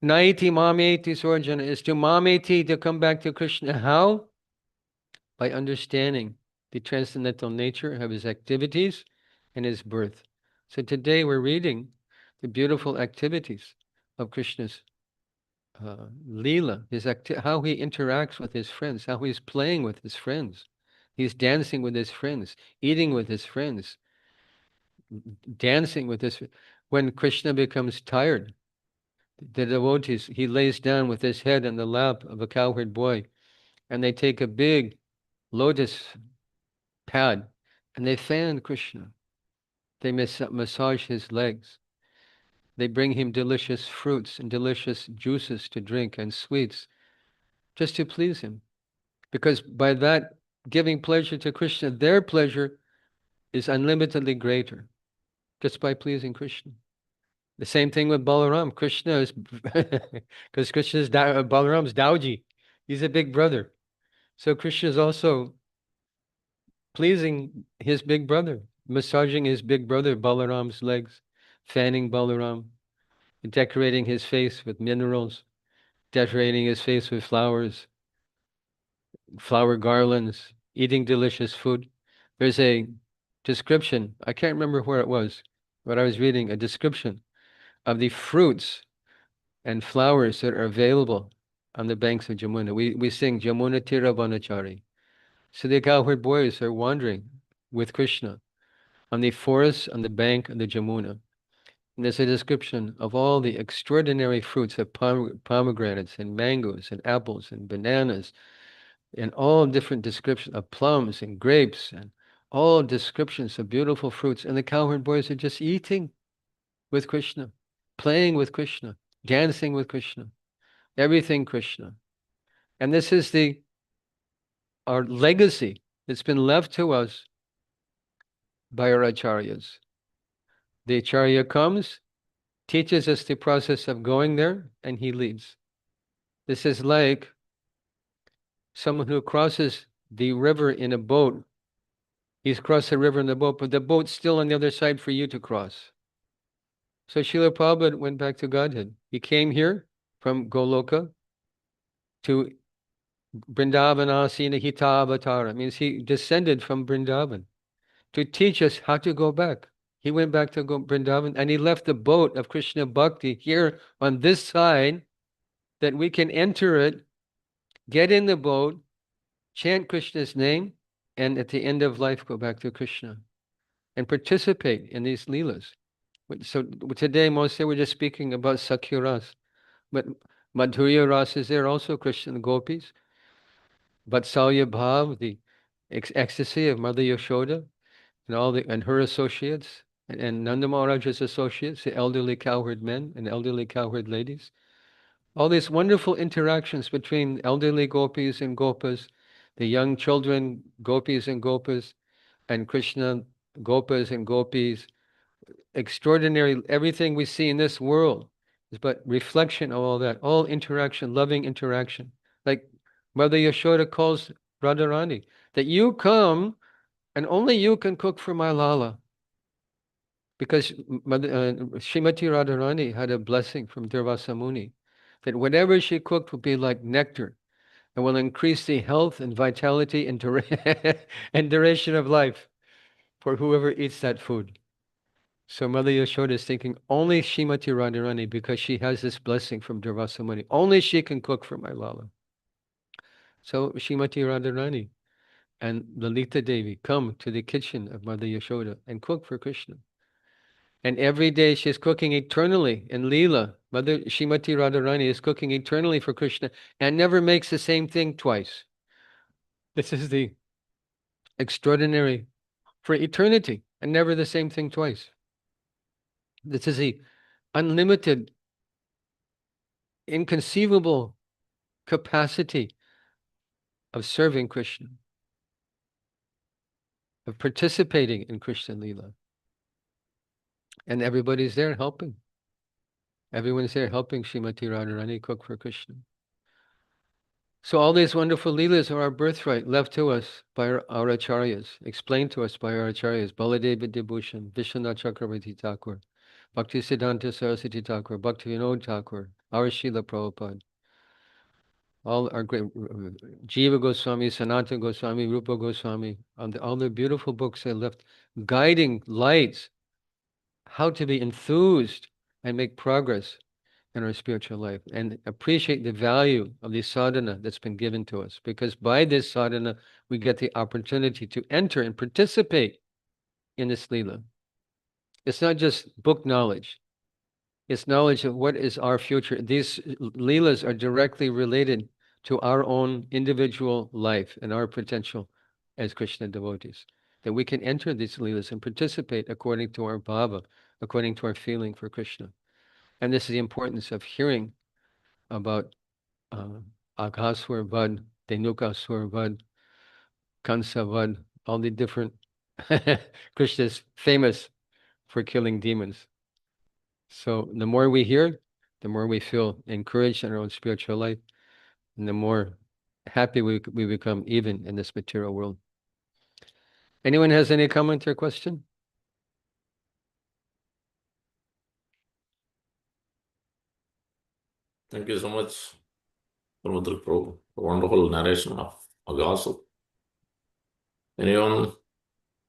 naiti mameti sorjana, is to mameti, to come back to Krishna. How? By understanding the transcendental nature of his activities and his birth. So today we're reading the beautiful activities of Krishna's Leela, how he interacts with his friends, how he's playing with his friends. He's dancing with his friends, eating with his friends, dancing with his. When Krishna becomes tired, the devotees, he lays down with his head in the lap of a cowherd boy, and they take a big lotus pad and they fan Krishna. They massage his legs. They bring him delicious fruits and delicious juices to drink and sweets just to please him. Because by that giving pleasure to Krishna, their pleasure is unlimitedly greater just by pleasing Krishna. The same thing with Balaram. Krishna is, because Krishna is Balaram's Dauji. He's a big brother. So Krishna is also pleasing his big brother, massaging his big brother Balaram's legs, fanning Balaram, decorating his face with minerals, decorating his face with flowers, flower garlands, eating delicious food. There's a description, I can't remember where it was, but I was reading a description of the fruits and flowers that are available on the banks of Jamuna. We sing Jamuna Tira Vanachari. So the cowherd boys are wandering with Krishna on the forest on the bank of the Jamuna. And there's a description of all the extraordinary fruits of pomegranates and mangoes and apples and bananas and all different descriptions of plums and grapes and all descriptions of beautiful fruits. And the cowherd boys are just eating with Krishna, playing with Krishna, dancing with Krishna, everything Krishna. And this is our legacy that's been left to us by our acharyas. The acharya comes, teaches us the process of going there, and he leaves. This is like someone who crosses the river in a boat. He's crossed the river in the boat, but the boat's still on the other side for you to cross. So Srila Prabhupada went back to Godhead. He came here from Goloka to Vrindavanasina Hita Avatara. Means he descended from Vrindavan to teach us how to go back. He went back to Vrindavan and he left the boat of Krishna Bhakti here on this side that we can enter it, get in the boat, chant Krishna's name, and at the end of life go back to Krishna and participate in these leelas. So today, mostly we're just speaking about Sakhya Ras, but Madhurya Ras is there also, Krishna gopis. Vatsalya Bhav, the ecstasy of Mother Yashoda, and her associates, and Nanda Maharaj's associates, the elderly cowherd men and elderly cowherd ladies. All these wonderful interactions between elderly gopis and gopas, the young children, gopis and gopas, and Krishna, gopas and gopis. Extraordinary, everything we see in this world is but reflection of all that, all interaction, loving interaction. Like Mother Yashoda calls Radharani, that you come and only you can cook for my Lala. Because Srimati Radharani had a blessing from Durvasa Muni that whatever she cooked would be like nectar and will increase the health and vitality and, and duration of life for whoever eats that food. So Mother Yashoda is thinking only Srimati Radharani, because she has this blessing from Durvasa Muni, only she can cook for my Lala. So Srimati Radharani and Lalita Devi come to the kitchen of Mother Yashoda and cook for Krishna. And every day she's cooking eternally in Leela. Mother Srimati Radharani is cooking eternally for Krishna and never makes the same thing twice. This is the extraordinary for eternity and never the same thing twice. This is the unlimited, inconceivable capacity of serving Krishna, of participating in Krishna Leela. And everybody's there helping. Everyone's there helping Srimati Radharani cook for Krishna. So all these wonderful leelas are our birthright, left to us by our acharyas, explained to us by our acharyas, Baladeva Debhushan, Vishwanath Chakravarti Thakur, Bhaktisiddhanta Saraswati Thakur, Bhaktivinoda Thakur, our Srila Prabhupada, all our great Jiva Goswami, Sanatana Goswami, Rupa Goswami, all the beautiful books they left, guiding lights, how to be enthused and make progress in our spiritual life and appreciate the value of the sadhana that's been given to us. Because by this sadhana, we get the opportunity to enter and participate in this Leela. It's not just book knowledge. It's knowledge of what is our future. These Leelas are directly related to our own individual life and our potential as Krishna devotees. That we can enter these Leelas and participate according to our bhava, according to our feeling for Krishna. And this is the importance of hearing about Aghasur Vad, Dhenukasur Vad, Kansa Vad, all the different Krishna's famous for killing demons. So the more we hear, the more we feel encouraged in our own spiritual life, and the more happy we become even in this material world. Anyone has any comment or question? Thank you so much, Sarvadrk Prabhu. Wonderful narration of Aghasur. Anyone,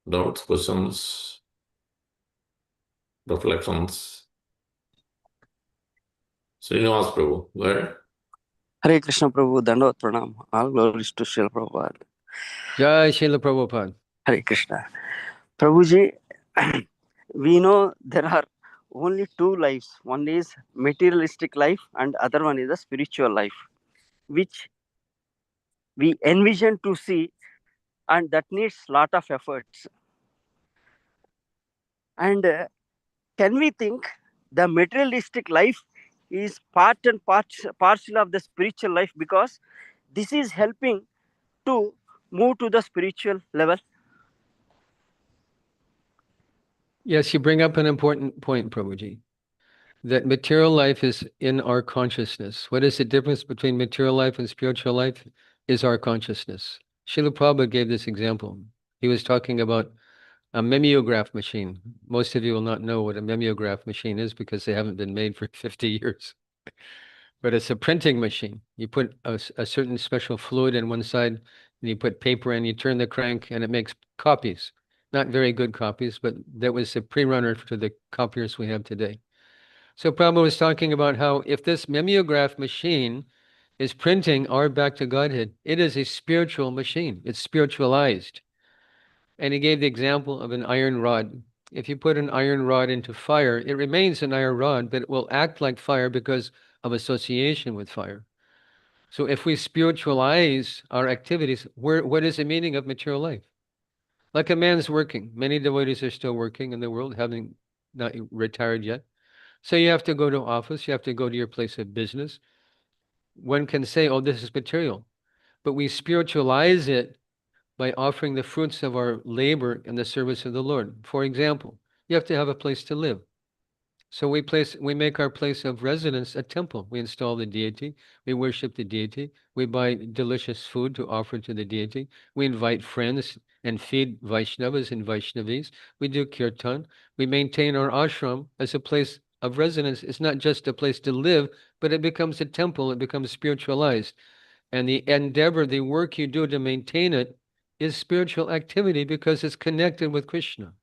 doubts, questions, reflections? Srinivas Prabhu, go ahead. Hare Krishna Prabhu, Dandavat Pranam. All glories to Srila Prabhupada. Jai Srila Prabhupada. Hare Krishna. Prabhuji, we know there are only two lives. One is materialistic life and other one is a spiritual life, which we envision to see, and that needs lot of efforts. And can we think the materialistic life is part and parcel of the spiritual life, because this is helping to move to the spiritual level? Yes, you bring up an important point, Prabhuji, that material life is in our consciousness. What is the difference between material life and spiritual life? Is our consciousness. Srila Prabhupada gave this example. He was talking about a mimeograph machine. Most of you will not know what a mimeograph machine is because they haven't been made for 50 years. But it's a printing machine. You put a certain special fluid in one side, and you put paper in, you turn the crank, and it makes copies. Not very good copies, but that was the pre-runner to the copiers we have today. So Prabhupada was talking about how if this mimeograph machine is printing our back to Godhead, it is a spiritual machine. It's spiritualized. And he gave the example of an iron rod. If you put an iron rod into fire, it remains an iron rod, but it will act like fire because of association with fire. So if we spiritualize our activities, what is the meaning of material life? Like a man's working. Many devotees are still working in the world, having not retired yet. So you have to go to office, you have to go to your place of business. One can say, oh, this is material. But we spiritualize it by offering the fruits of our labor in the service of the Lord. For example, you have to have a place to live. So we make our place of residence a temple. We install the deity, we worship the deity, we buy delicious food to offer to the deity, we invite friends and feed Vaishnavas and Vaishnavis, we do kirtan, we maintain our ashram as a place of residence. It's not just a place to live, but it becomes a temple, it becomes spiritualized. And the endeavor, the work you do to maintain it is spiritual activity because it's connected with Krishna.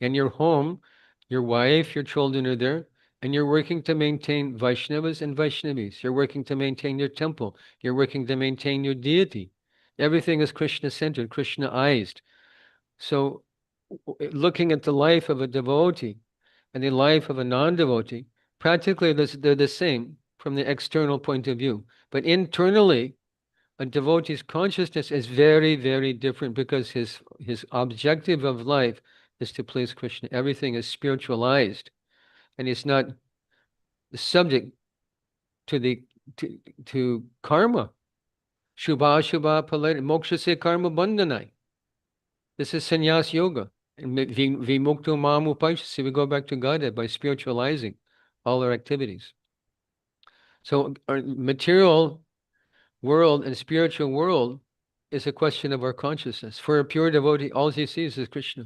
In your home, your wife, your children are there, and you're working to maintain Vaishnavas and Vaishnavis. You're working to maintain your temple. You're working to maintain your deity. Everything is Krishna-centered, Krishna-ized. So looking at the life of a devotee and the life of a non-devotee, practically they're the same from the external point of view. But internally, a devotee's consciousness is very, very different because his objective of life is to please Krishna. Everything is spiritualized, and he's not subject to karma. Shubha Shubha Palari Moksha se karma bandhanai. This is sannyas yoga. And vimukto mam upashasi, we go back to Godhead by spiritualizing all our activities. So our material world and spiritual world is a question of our consciousness. For a pure devotee, all he sees is Krishna.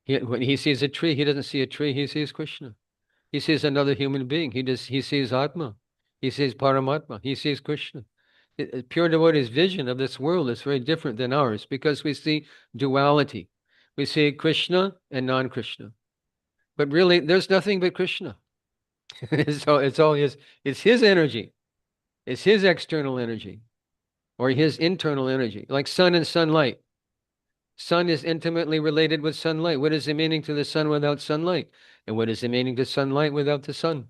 When he sees a tree, he doesn't see a tree, he sees Krishna. He sees another human being, he sees Atma. He sees Paramatma, he sees Krishna. Pure devotee's vision of this world is very different than ours because we see duality. We see Krishna and non-Krishna. But really, there's nothing but Krishna. So it's his energy. It's his external energy or his internal energy, like sun and sunlight. Sun is intimately related with sunlight. What is the meaning to the sun without sunlight? And what is the meaning to sunlight without the sun?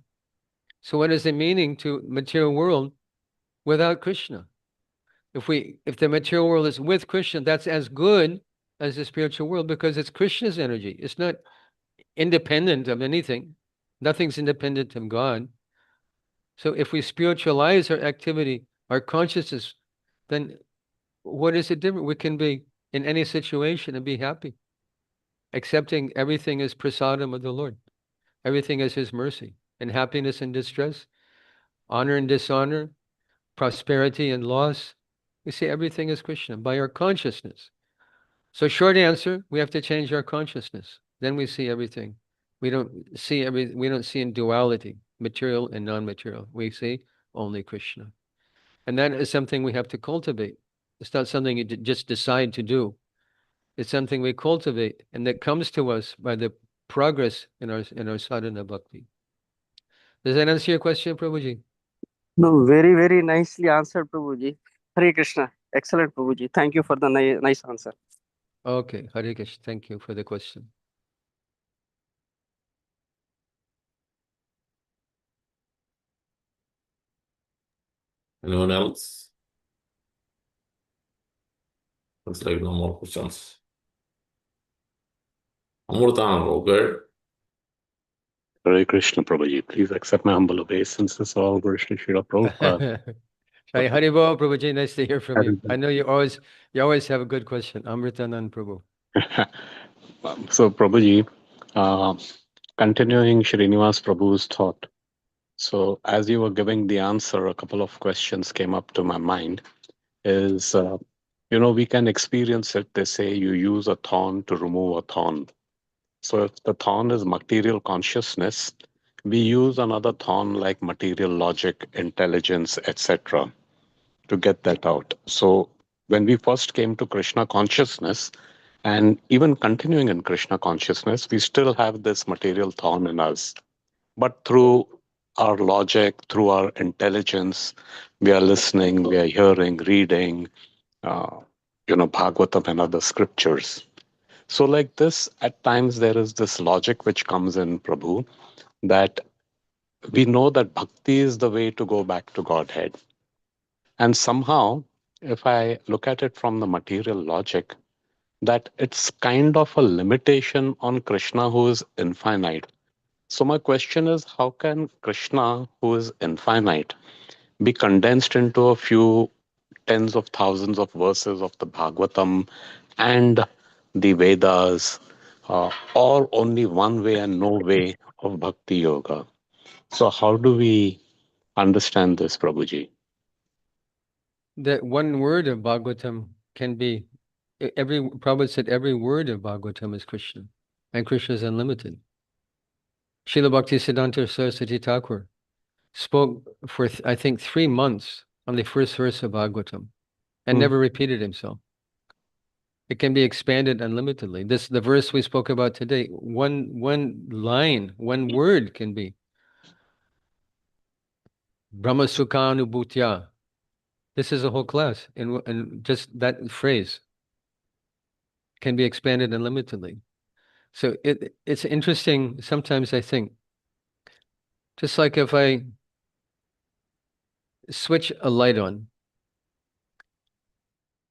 So what is the meaning to material world without Krishna? If the material world is with Krishna, that's as good as the spiritual world because it's Krishna's energy. It's not independent of anything. Nothing's independent of God. So if we spiritualize our activity, our consciousness, then what is it different? We can be in any situation and be happy, accepting everything as prasadam of the Lord. Everything is his mercy, and happiness and distress, honor and dishonor, prosperity and loss. We see everything as Krishna by our consciousness. So short answer, we have to change our consciousness. Then we see everything. We don't see in duality, material and non-material. We see only Krishna. And that is something we have to cultivate. It's not something you just decide to do. It's something we cultivate, and that comes to us by the progress in our sadhana bhakti. Does that answer your question, Prabhuji? No, very, very nicely answered, Prabhuji. Hare Krishna. Excellent, Prabhuji. Thank you for the nice answer. Okay, Hare Krishna. Thank you for the question. Anyone else? Looks like no more questions. Amurtan, okay. Hare Krishna, Prabhuji. Please accept my humble obeisances. All Krishna Srila Prabhupada. Hey, Haribol, Prabhuji, nice to hear from you. I know you always have a good question. Amritanan Prabhu. So, Prabhuji, continuing Srinivas Prabhu's thought. So, as you were giving the answer, a couple of questions came up to my mind. Is, we can experience it. They say you use a thorn to remove a thorn. So, if the thorn is material consciousness, we use another thorn like material logic, intelligence, etc. to get that out. So when we first came to Krishna consciousness, and even continuing in Krishna consciousness, we still have this material thorn in us. But through our logic, through our intelligence, we are listening, we are hearing, reading, Bhagavatam and other scriptures. So like this, at times there is this logic which comes in, Prabhu, that we know that bhakti is the way to go back to Godhead. And somehow, if I look at it from the material logic, that it's kind of a limitation on Krishna who is infinite. So my question is, how can Krishna, who is infinite, be condensed into a few tens of thousands of verses of the Bhagavatam and the Vedas, or only one way and no way of Bhakti Yoga? So how do we understand this, Prabhuji? That one word of Bhagavatam can be, Prabhupada said every word of Bhagavatam is Krishna, and Krishna is unlimited. Srila Bhaktisiddhanta Saraswati Thakur spoke for, I think, 3 months on the first verse of Bhagavatam and never repeated himself. It can be expanded unlimitedly. The verse we spoke about today, one line, one word can be Brahma Sukhanubhutya. This is a whole class, and just that phrase can be expanded unlimitedly. So it's interesting. Sometimes I think, just like if I switch a light on,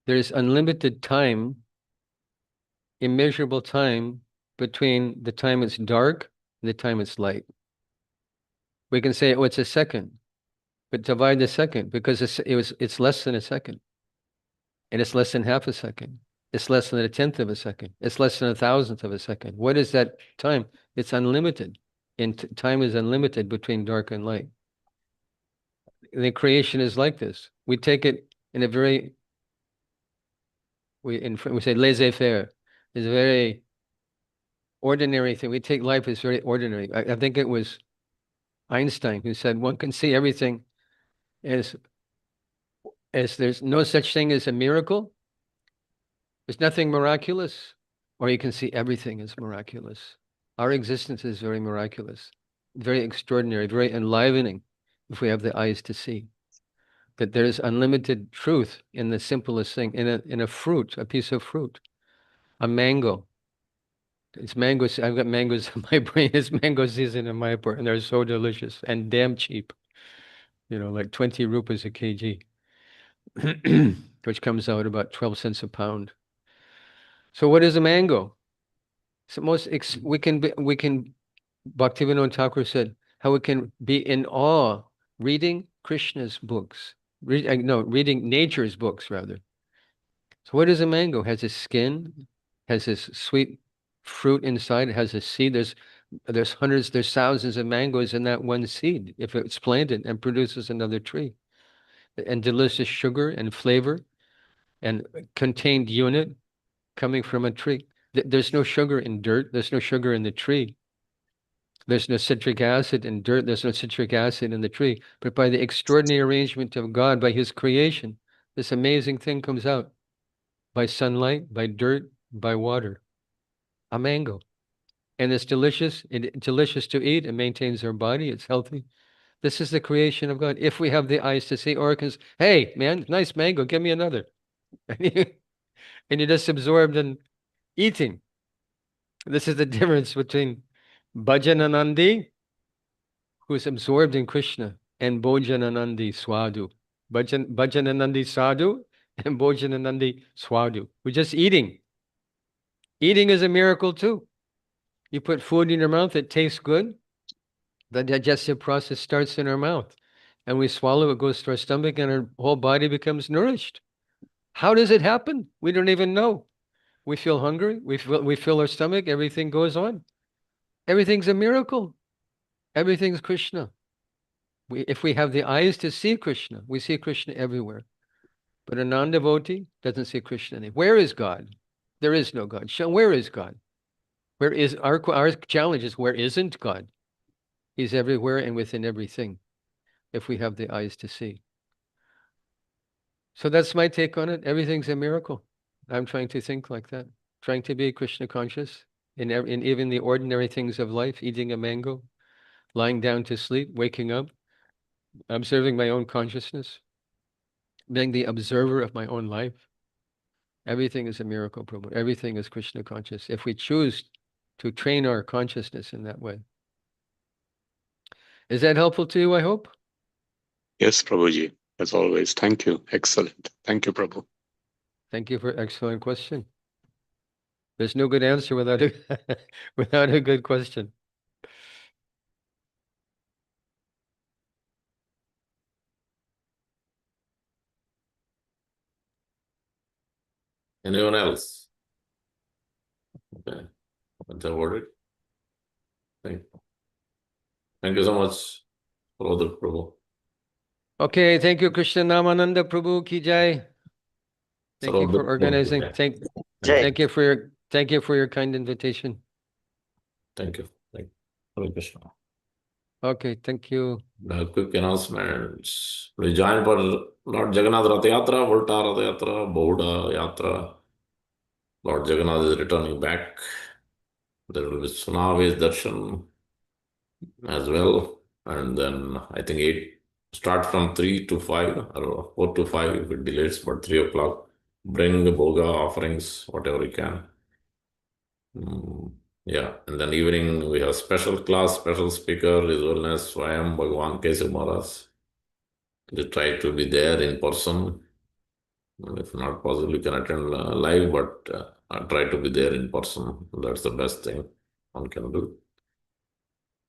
there's unlimited time, immeasurable time between the time it's dark and the time it's light. We can say, oh, it's a second, but divide the second because it's less than a second, and it's less than half a second. It's less than a tenth of a second. It's less than a thousandth of a second. What is that time? It's unlimited. And time is unlimited between dark and light. the creation is like this. We take it in a very, we say laissez-faire. It's a very ordinary thing. We take life as very ordinary. I think it was Einstein who said one can see everything as there's no such thing as a miracle. There's nothing miraculous, or you can see everything as miraculous. Our existence is very miraculous, very extraordinary, very enlivening if we have the eyes to see. That there's unlimited truth in the simplest thing, in a fruit, a piece of fruit, a mango. It's mangoes. I've got mangoes in my brain. It's mango season in my part, and they're so delicious and damn cheap. Like 20 rupees a kg, which comes out about 12 cents a pound. So what is a mango? So we can Bhaktivinoda Thakur said how we can be in awe reading Krishna's books, reading nature's books rather. So what is a mango? It has a skin, has this sweet fruit inside, it has a seed. There's hundreds, there's thousands of mangoes in that one seed if it's planted and produces another tree. And delicious sugar and flavor and contained unit coming from a tree. There's no sugar in dirt. There's no sugar in the tree. There's no citric acid in dirt. There's no citric acid in the tree. But by the extraordinary arrangement of God, by his creation, this amazing thing comes out by sunlight, by dirt, by water. A mango. And it's delicious. It's delicious to eat. It maintains our body. It's healthy. This is the creation of God. If we have the eyes to see, or can, hey, man, nice mango, give me another. And you're just absorbed in eating. This is the difference between Bhajananandi, who's absorbed in Krishna, and Bhojananandi Swadu. Bhajananandi Sadhu and Bhojananandi Swadu. We're just eating. Eating is a miracle too. You put food in your mouth, it tastes good. The digestive process starts in our mouth. And we swallow, it goes to our stomach, and our whole body becomes nourished. How does it happen? We don't even know. We feel hungry. We fill our stomach. Everything goes on. Everything's a miracle. Everything's Krishna. If we have the eyes to see Krishna, we see Krishna everywhere. But a non-devotee doesn't see Krishna anywhere. Where is God? There is no God. Where is God? Where is our challenge is where isn't God? He's everywhere and within everything, if we have the eyes to see. So that's my take on it. Everything's a miracle. I'm trying to think like that, trying to be Krishna conscious in even the ordinary things of life, eating a mango, lying down to sleep, waking up, observing my own consciousness, being the observer of my own life. Everything is a miracle, Prabhu. Everything is Krishna conscious, if we choose to train our consciousness in that way. Is that helpful to you, I hope? Yes, Prabhuji, as always. Thank you. Excellent. Thank you, Prabhu. Thank you for an excellent question. There's no good answer without a, without a good question. Anyone else? Okay. That's about it. Thank you so much, Brother Prabhu. Okay, thank you, Krishna Namananda Prabhu Ki Jai. Thank you for Sarvadrk organizing. Prabhu. Jai. Thank you for your kind invitation. Thank you. Hare Krishna. Okay, thank you. Quick announcements. Please join for Lord Jagannath Rath Yatra, Volta Rath Yatra, Boda Yatra. Lord Jagannath is returning back. There will be Sunave's darshan as well. And then I think 8 start from 3 to 5 or 4 to 5 if it delays, but 3 o'clock. Bring the boga offerings, whatever you can. Yeah, and then evening we have special class, special speaker, His Holiness Swayam Bhagavan Keshav Maharaj. We try to be there in person. If not possible, you can attend live, but try to be there in person. That's the best thing one can do.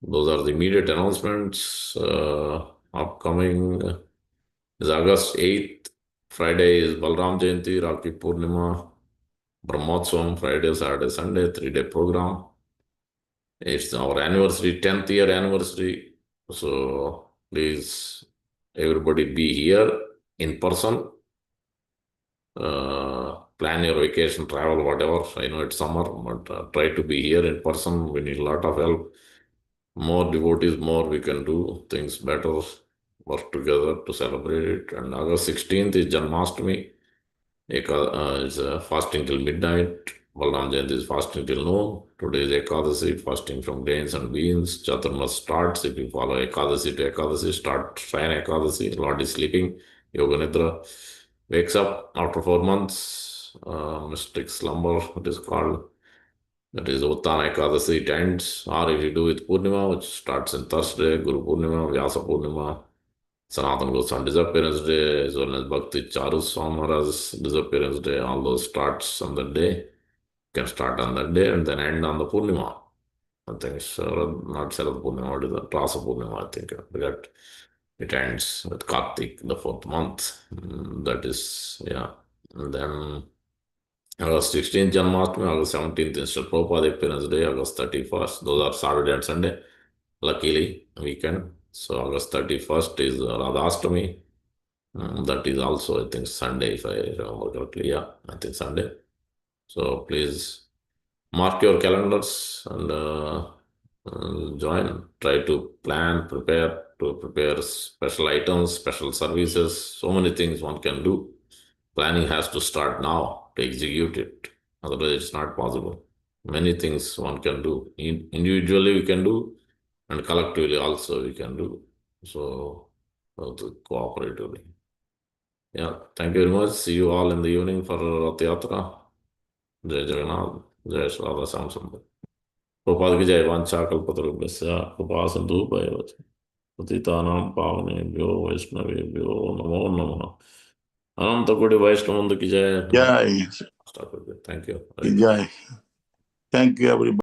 Those are the immediate announcements. Upcoming is August 8th. Friday is Balram Jayanti, Rakhi Purnima, Brahmotsavam, Friday, Saturday, Sunday, 3-day program. It's our anniversary, 10th year anniversary. So please everybody be here in person. Plan your vacation, travel, whatever. I know it's summer, but try to be here in person. We need a lot of help. More devotees, more we can do things better, work together to celebrate it. And August 16th is Janmashtami. Is fasting till midnight. Balram Jayanti is fasting till noon. Today is Ekadasi, fasting from grains and beans. Chaturmas starts. If you follow Ekadasi to Ekadasi, start Shayana Ekadasi. Lord is sleeping. Yoga Nidra wakes up after 4 months. Mystic slumber, it is called. That is Uttana Ekadasi, it ends. Or if you do with Purnima, which starts on Thursday, Guru Purnima, Vyasa Purnima, Sanatana Goswami disappearance day, as well as Bhakti Charu Swamara's disappearance day, all those starts on that day. Can start on that day and then end on the Purnima. I think it's not Sarad Purnima, what is it? Rasa Purnima, I think. I forget. It ends with Kartik, the 4th month. That is, yeah. And then August 16th, Janmashtami, August 17th, Mr. Prabhupada appearance day, August 31st. Those are Saturday and Sunday. Luckily, weekend. So August 31st is Radhastami. That is also, I think, Sunday, if I remember correctly. Yeah, I think Sunday. So please mark your calendars and join. Try to prepare special items, special services. So many things one can do. Planning has to start now to execute it. Otherwise, it's not possible. Many things one can do. Individually, we can do, and collectively also we can do. So, cooperatively. Yeah, thank you very much. See you all in the evening for Rath Yatra. Jai Jagannath, Jai Shri Radha Sam Sundar. Prabhupada ki jai, vancha kalpatarubhyasya, kripa sindhu bhayavach. Patitanam pavanebhyo vaishnavebhyo namo namaha. Ananta Koti Vaishnav ki jai. Jai. Start with it. Thank you. Jai. Thank you, everybody.